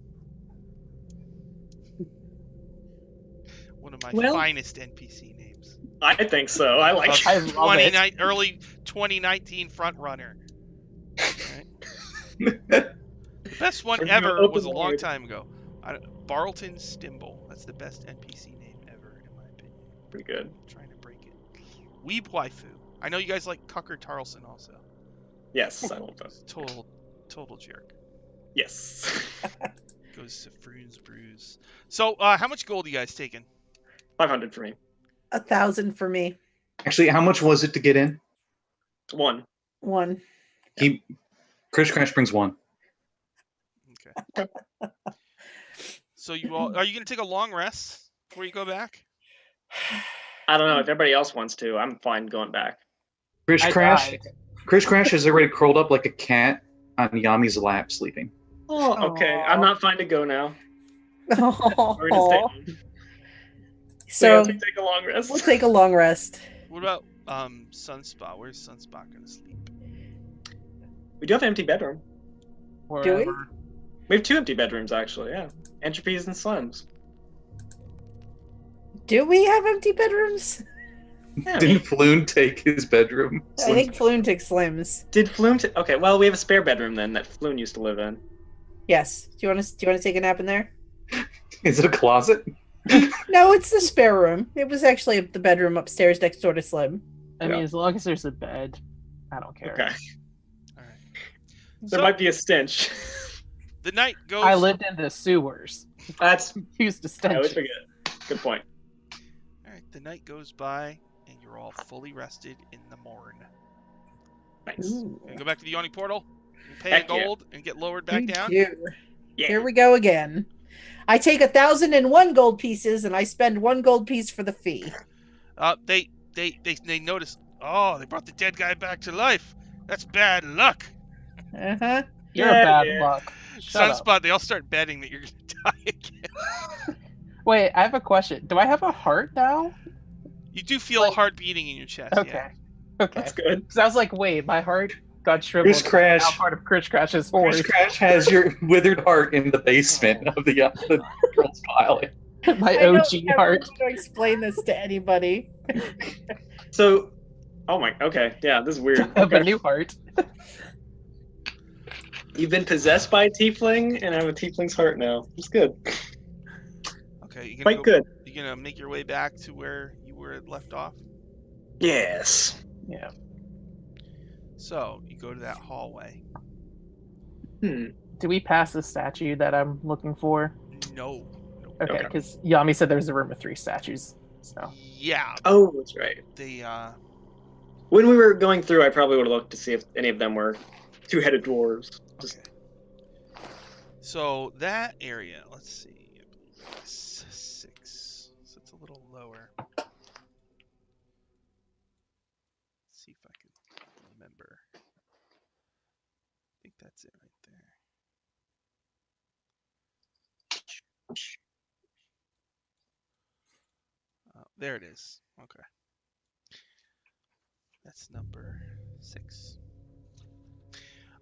One of my Well- finest NPC names. I think so. I like Of I love it. early 2019 frontrunner. The best one We're gonna ever open was a long wide. time ago. Barleton Stimble. That's the best NPC name ever, in my opinion. Pretty good. I'm trying to break it. Weeb Waifu. I know you guys like Tucker Tarlson also. Yes, I love those. Total jerk. Yes. Goes to Frune's Brews. So, how much gold you guys taking? 500 for me. 1,000 for me. Actually, how much was it to get in? 1. 1. Krish Crash brings one. Okay. So are you gonna take a long rest before you go back? I don't know if everybody else wants to. I'm fine going back. Krish Crash. died. Krish Crash is already curled up like a cat on Yami's lap, sleeping. Oh, okay. Aw. I'm not fine to go now. We're gonna stay home. So So we take a long rest. we'll take a long rest. What about Sunspot? Where's Sunspot gonna sleep? We do have an empty bedroom. Do we? Wherever. We have 2 empty bedrooms actually. Yeah, Entropies and Slimes. Do we have empty bedrooms? Yeah. Didn't Floon take his bedroom? I think Floon took Slims. Did Flume? Okay, well we have a spare bedroom then that Flume used to live in. Yes. Do you want to take a nap in there? Is it a closet? No, it's the spare room. It was actually the bedroom upstairs next door to Slim. I mean, as long as there's a bed, I don't care. Okay. All right. There So, might be a stench. the night goes. I lived in the sewers. That's Used to I always stench. forget. Good point. All right. The night goes by, and you're all fully rested in the morn. Nice. Gonna go back to the Yawning Portal, and pay Heck yeah. gold, and get lowered back down. Yeah. Yeah. Here we go again. I take 1,001 gold pieces and I spend 1 gold piece for the fee. They notice. Oh, they brought the dead guy back to life. That's bad luck. Uh-huh. You're Yeah, a bad yeah. luck. Shut up. Sunspot, they all start betting that you're gonna die again. Wait, I have a question. Do I have a heart now? You do feel a Like- heart beating in your chest. Okay. Yeah. Okay. That's good. Because I was like, wait, my heart got shriveled. Chris Crash. Now part of Chris Crash's Chris horde. Crash has your withered heart in the basement of the girl's pilot. My I don't OG ever heart. want to explain this to anybody. So, oh my, okay, yeah, this is weird. I have a Okay. new heart. You've been possessed by a tiefling, and I have a tiefling's heart now. It's good. Okay. You gonna Quite go, good. You gonna make your way back to where you were left off? Yes. Yeah. So you go to that hallway. Do we pass the statue that I'm looking for? No. Okay, Okay. because Yami said there's a room with 3 statues. So Yeah. Oh, that's right. They When we were going through, I probably would have looked to see if any of them were two-headed dwarves. Just Okay. So that area, let's see, I believe it's 6, so it's a little lower. Let's see if I can remember. I think that's it right there. There it is. Okay. That's number 6.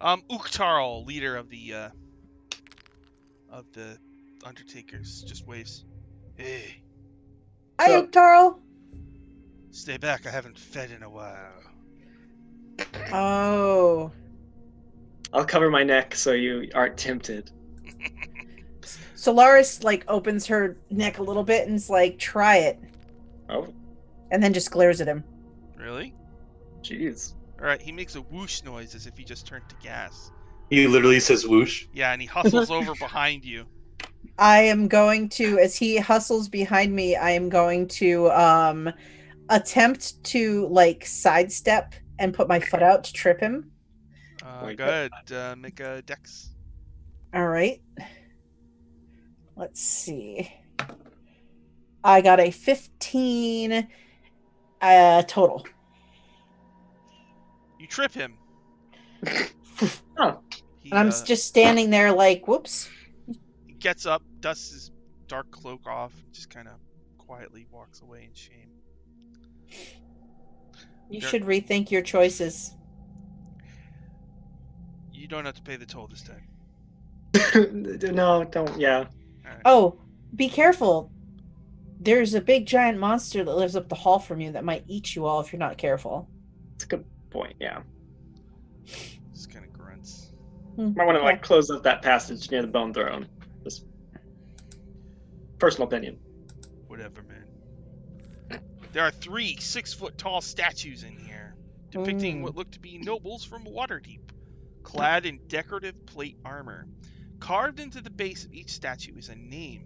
Uktarl, leader of the Undertakers, just waves. Hey, Hi, So- Tarl. stay back. I haven't fed in a while. Oh. I'll cover my neck so you aren't tempted. Solaris like opens her neck a little bit and is like, try it. Oh, And then just glares at him. Really? jeez. All right. He makes a whoosh noise as if he just turned to gas. He literally says whoosh. Yeah, and he hustles over behind you. I am going to, as he hustles behind me, I am going to attempt to like sidestep and put my foot out to trip him. Like Go ahead. Make a dex. All right. Let's see. I got a 15 total. You trip him. Oh. He, And I'm just standing there like, whoops. he gets up, dusts his dark cloak off, just kind of quietly walks away in shame. You Sure. should rethink your choices. You don't have to pay the toll this time. No, don't. Yeah. All right. Oh, be careful. There's a big giant monster that lives up the hall from you that might eat you all if you're not careful. It's a good point. Yeah. Just kind of grunts. Might want to like close up that passage near the bone throne. Just personal opinion. Whatever, man. There are 3 6-foot-tall statues in here, depicting what look to be nobles from Waterdeep, clad in decorative plate armor. Carved into the base of each statue is a name.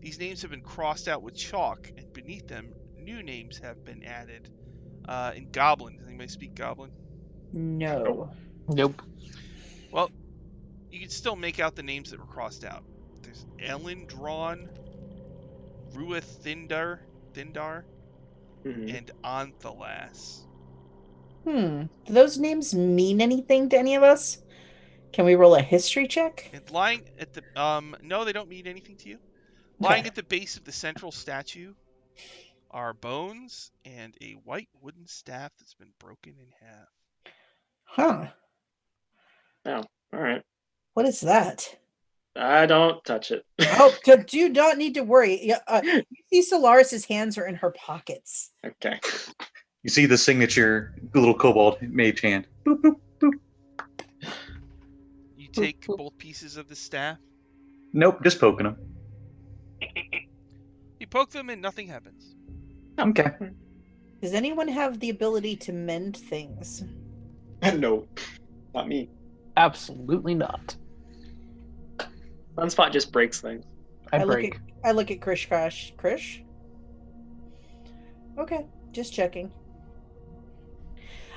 These names have been crossed out with chalk, and beneath them, new names have been added. In Goblin. Does anybody speak Goblin? No. Nope. Well, you can still make out the names that were crossed out. There's Elendron, Ruathindar, Mhm. and Anthalas. Do those names mean anything to any of us? Can we roll a history check? And lying at the no, they don't mean anything to you. Lying Okay. at the base of the central statue are bones and a white wooden staff that's been broken in half. Huh. Oh, all right. What is that? I don't touch it. Oh, do not need to worry. Yeah, you see Solaris's hands are in her pockets. Okay. You see the signature little kobold mage hand. Boop, boop, boop. You take both pieces of the staff. Nope, just poking him. You poke them and nothing happens. Okay. Does anyone have the ability to mend things? No, not me. Absolutely not. Sunspot just breaks things. I look break. at Krish Crash. Krish? Okay, just checking.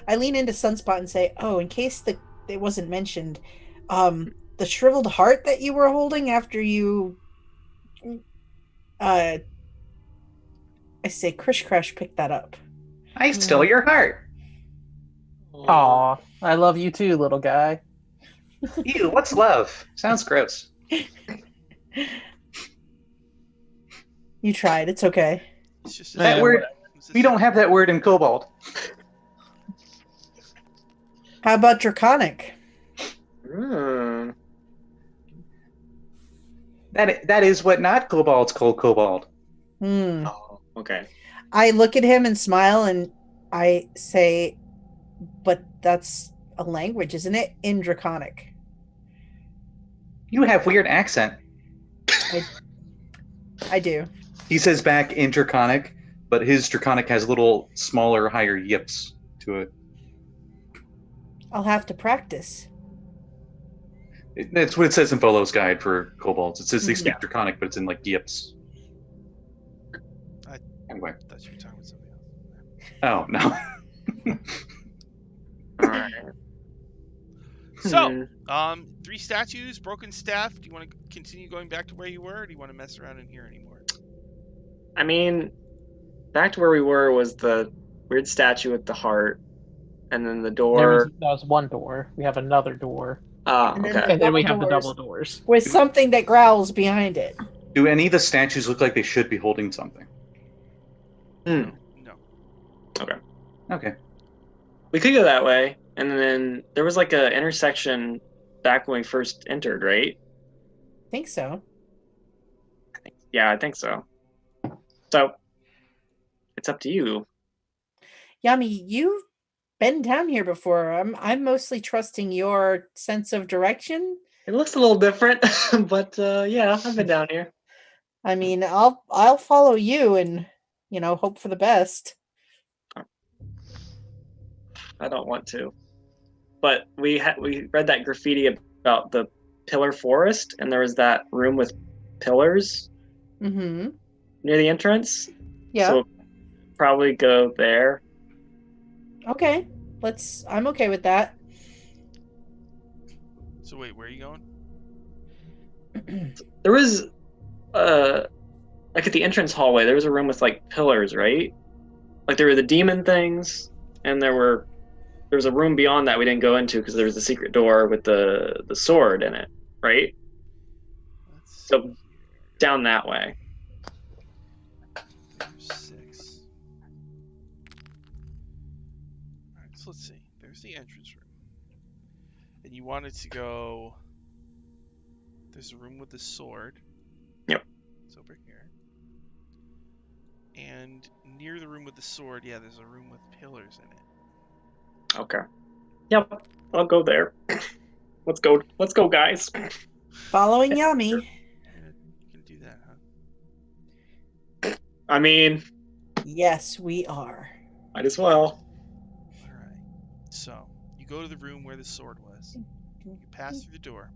I lean into Sunspot and say, "Oh, in case it wasn't mentioned, the shriveled heart that you were holding after you I say Krish Crash picked that up." I stole your heart. Aw, I love you too, little guy. Ew, what's love? Sounds gross. You tried. It's okay. It's just That Yeah, word, we don't have that word in Kobold. How about draconic? Hmm. That is what not Kobold's called Kobold. Hmm. Oh, okay. I look at him and smile, and I say, "But that's a language, isn't it? In draconic." You have weird accent. I do. He says back in Draconic, but his Draconic has little smaller, higher yips to it. I'll have to practice. That's what it says in Volo's guide for kobolds. It says they speak Yeah. Draconic, but it's in like yips. Anyway. I thought you were talking with somebody else. Oh, no. All right. So, 3 statues, broken staff. Do you want to continue going back to where you were, or do you want to mess around in here anymore? I mean, back to where we were was the weird statue with the heart, and then the That door. was one door. We have another door. Ah, And then okay. And then we Double have the doors. double doors. With something that growls behind it. Do any of the statues look like they should be holding something? Hmm. No. Okay. We could go that way, and then there was like a intersection back when we first entered, right? Think so. Yeah, I think so. So it's up to you. Yami, you've been down here before. I'm mostly trusting your sense of direction. It looks a little different, but yeah, I've been down here. I mean, I'll follow you and hope for the best. I don't want to, but we read that graffiti about the pillar forest, and there was that room with pillars Mm-hmm. near the entrance. Yeah. So we'll probably go there. Okay. I'm okay with that. So wait, where are you going? There was like at the entrance hallway, there was a room with like pillars, right? Like there were the demon things, and there was a room beyond that we didn't go into because there was a secret door with the sword in it, right? Let's So- see here. Down that way. There's 6. Alright, so let's see. There's the entrance room. And you wanted to go... There's a room with the sword. Yep. It's over here. And near the room with the sword, yeah, there's a room with pillars in it. Okay. Yep. I'll go there. Let's go, guys. Following Yami. You can do that, huh? I mean, Yes, we are. might as well. Alright. So, you go to the room where the sword was. You pass through the door.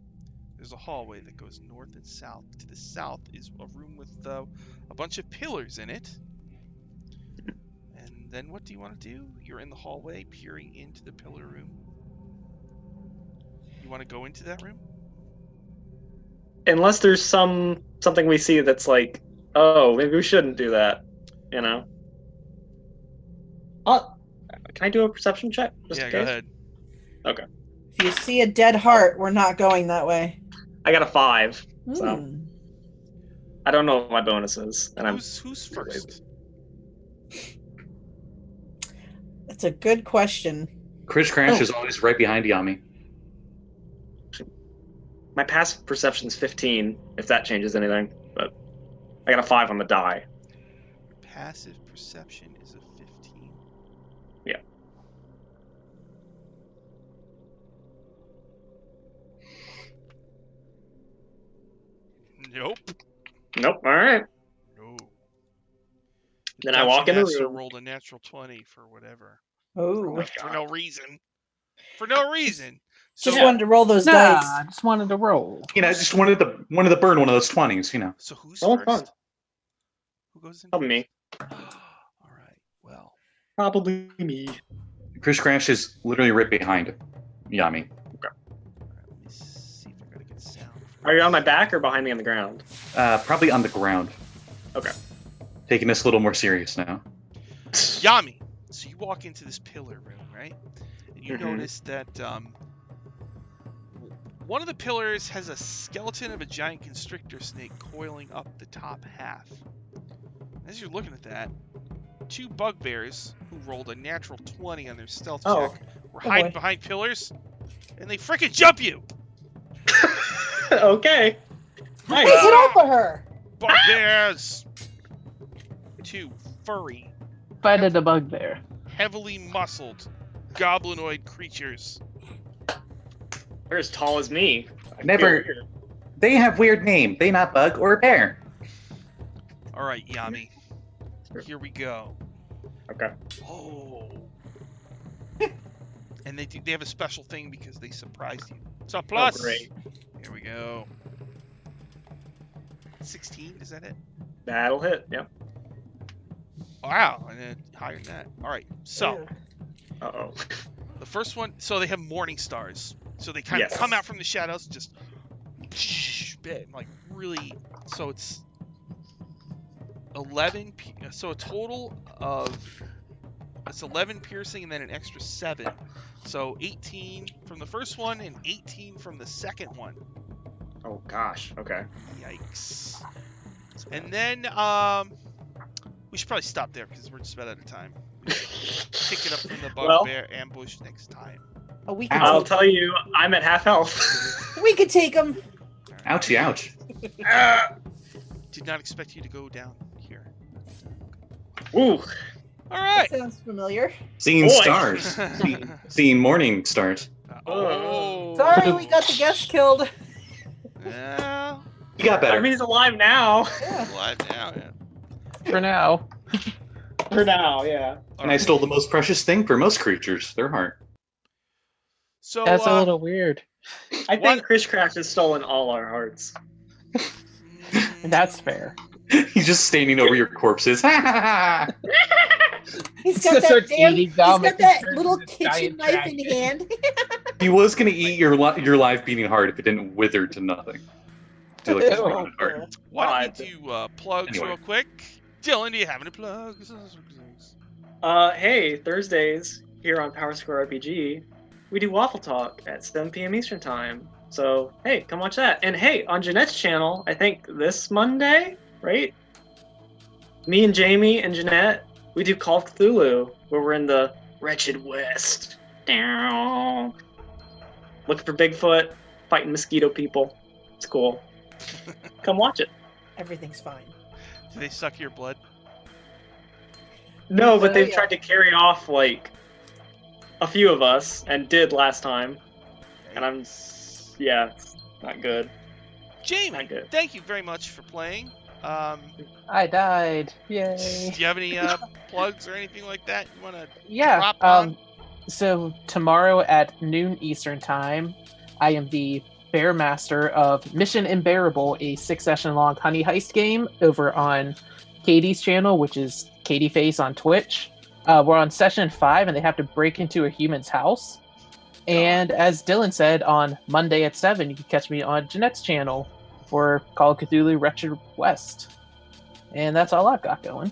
There's a hallway that goes north and south. To the south is a room with a bunch of pillars in it. And then what do you want to do? You're in the hallway peering into the pillar room. You want to go into that room? Unless there's something we see that's like, oh, maybe we shouldn't do that. You know? Can I do a perception check? Just Yeah, in go case? ahead. If you see a dead heart, we're not going that way. I got a 5. So Hmm. I don't know what my bonus is. And Who's first? That's a good question. Chris Crash Oh. is always right behind Yami. my passive perception's 15, if that changes anything. But I got a 5 on the die. Passive perception is a 15. Yeah. Nope. Nope. All right. No. Then I walk in the Master room. rolled a natural 20 for whatever. Oh. For no reason. For no reason. So, Just wanted to roll those Nah, dice. I just wanted to roll. You know, I just wanted to burn one of those 20s, you know. so who's Roll first? fun. Who goes in? Probably me. All right. Well, Probably me. Chris Crash is literally right behind Yami. all right, let me see if I got a good sound. for Are you this. on my back or behind me on the ground? Probably on the ground. Okay. Taking this a little more serious now. Yami. So you walk into this pillar room, right? And you Mhm. notice that One of the pillars has a skeleton of a giant constrictor snake coiling up the top half. As you're looking at that, 2 bugbears who rolled a natural 20 on their stealth Oh. check were hiding boy. behind pillars, and they frickin' jump you! Okay. Hey, Nice. get off of her! Bugbears! 2 furry, Fighted the bugbear. heavily muscled, goblinoid creatures. They're as tall as me. Never. They have weird name. They not bug or bear. Alright, Yami. Here we go. Okay. Oh. And they have a special thing because they surprised you. So plus. Oh, great. Here we go. 16, is that it? That'll hit. Yep. Wow, and then higher than that. Alright, so Uh-oh. the first one, so they have morning stars. So they kind of Yes. come out from the shadows and just like really, so it's 11, so a total of, it's 11 piercing and then an extra 7. So 18 from the first one and 18 from the second one. Oh gosh. Okay. Yikes. And then, we should probably stop there because we're just about out of time. Pick it up from the bugbear ambush next time. Oh, we could I'll take, tell you, I'm at half health. we could take him. Ouchie, ouch. Did not expect you to go down here. Woo. All right. Sounds familiar. Seeing Boy. stars. Seeing morning stars. Oh. Sorry, we got the guest killed. Yeah. You got better. I mean, he's alive now. Yeah. Alive now, yeah. For now. For now, yeah. And I stole the most precious thing for most creatures, their heart. So That's a little weird. I What? think Crishcraft has stolen all our hearts. That's fair. He's just standing over your corpses. He's got Just that starts damn, eating he's them got and that turns little into a kitchen giant knife in dragon. hand. He was gonna eat your live beating heart if it didn't wither to nothing. Do like this Ew. rounded heart. why God. don't we do plugs Anyway. real quick? Dylan, do you have any plugs? Hey, Thursdays here on Power Square RPG, we do Waffle Talk at 7 p.m. Eastern Time. So, hey, come watch that. And hey, on Jeanette's channel, I think this Monday, right? Me and Jamie and Jeanette, we do Call of Cthulhu, where we're in the Wretched West. Down. Looking for Bigfoot, fighting mosquito people. It's cool. Come watch it. Everything's fine. Do they suck your blood? No, but Oh, they've yeah. tried to carry off, like, a few of us, and did last time. And I'm, yeah, it's not good. Jamie, Not good. thank you very much for playing. I died. Yay. Do you have any plugs or anything like that you want to Yeah. drop on? So tomorrow at noon Eastern time, I am the Bear Master of Mission Unbearable, a 6-session long honey heist game over on Katie's channel, which is Katie Face on Twitch. We're on session 5, and they have to break into a human's house. And as Dylan said, on Monday at 7, you can catch me on Jeanette's channel for Call of Cthulhu Wretched West. And that's all I've got going.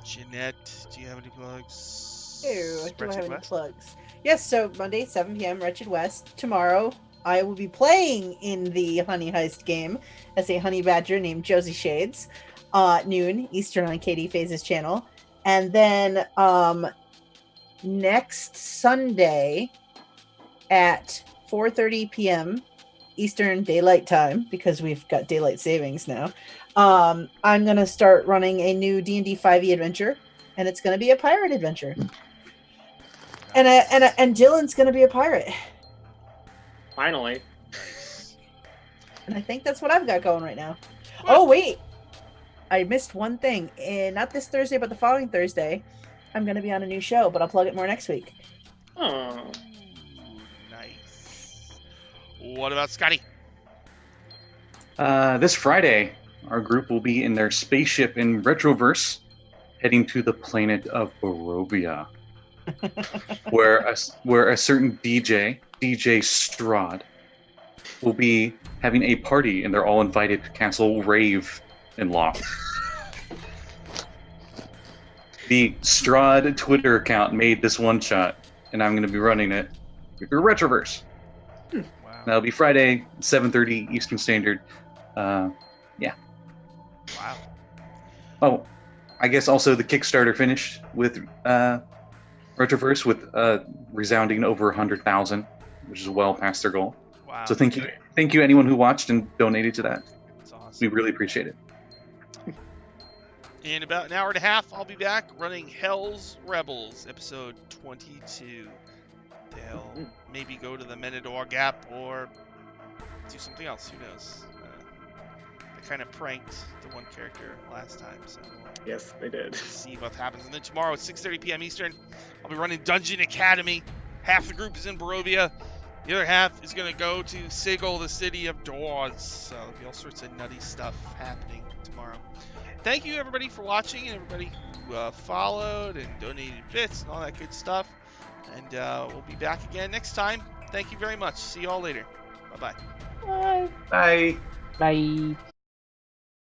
Jeanette, do you have any plugs? Ew, do I Wretched have any West? plugs? Yes, so Monday, 7 p.m., Wretched West. Tomorrow, I will be playing in the Honey Heist game as a honey badger named Josie Shades, noon Eastern on Katie Faze's channel. And then next Sunday at 4:30 p.m. Eastern Daylight Time, because we've got daylight savings now, I'm going to start running a new D&D 5e adventure, and it's going to be a pirate adventure. And Dylan's going to be a pirate. Finally. Nice. And I think that's what I've got going right now. Oh, wait. I missed one thing. Not this Thursday, but the following Thursday, I'm going to be on a new show, but I'll plug it more next week. Oh. Ooh, nice. What about Scotty? This Friday, our group will be in their spaceship in Retroverse, heading to the planet of Barovia, where a certain DJ Strahd, will be having a party, and they're all invited to Castle Rave in Loft. The Strahd Twitter account made this one shot, and I'm going to be running it through Retroverse. That'll be Friday, 7:30 Eastern Standard. Wow. Oh, I guess also the Kickstarter finished with Retroverse with resounding over 100,000, which is well past their goal. Wow. So thank you anyone who watched and donated to that. That's awesome. We really appreciate it. In about an hour and a half, I'll be back running Hell's Rebels, episode 22. They'll maybe go to the Menador Gap or do something else. Who knows? They kind of pranked the one character last time, so Yes, they did. see what happens. And then tomorrow at 6:30 p.m. Eastern, I'll be running Dungeon Academy. Half the group is in Barovia. The other half is going to go to Sigil, the city of doors. So there'll be all sorts of nutty stuff happening tomorrow. Thank you, everybody, for watching, and everybody who followed and donated bits and all that good stuff. And we'll be back again next time. Thank you very much. See you all later. Bye-bye. Bye. Bye. Bye.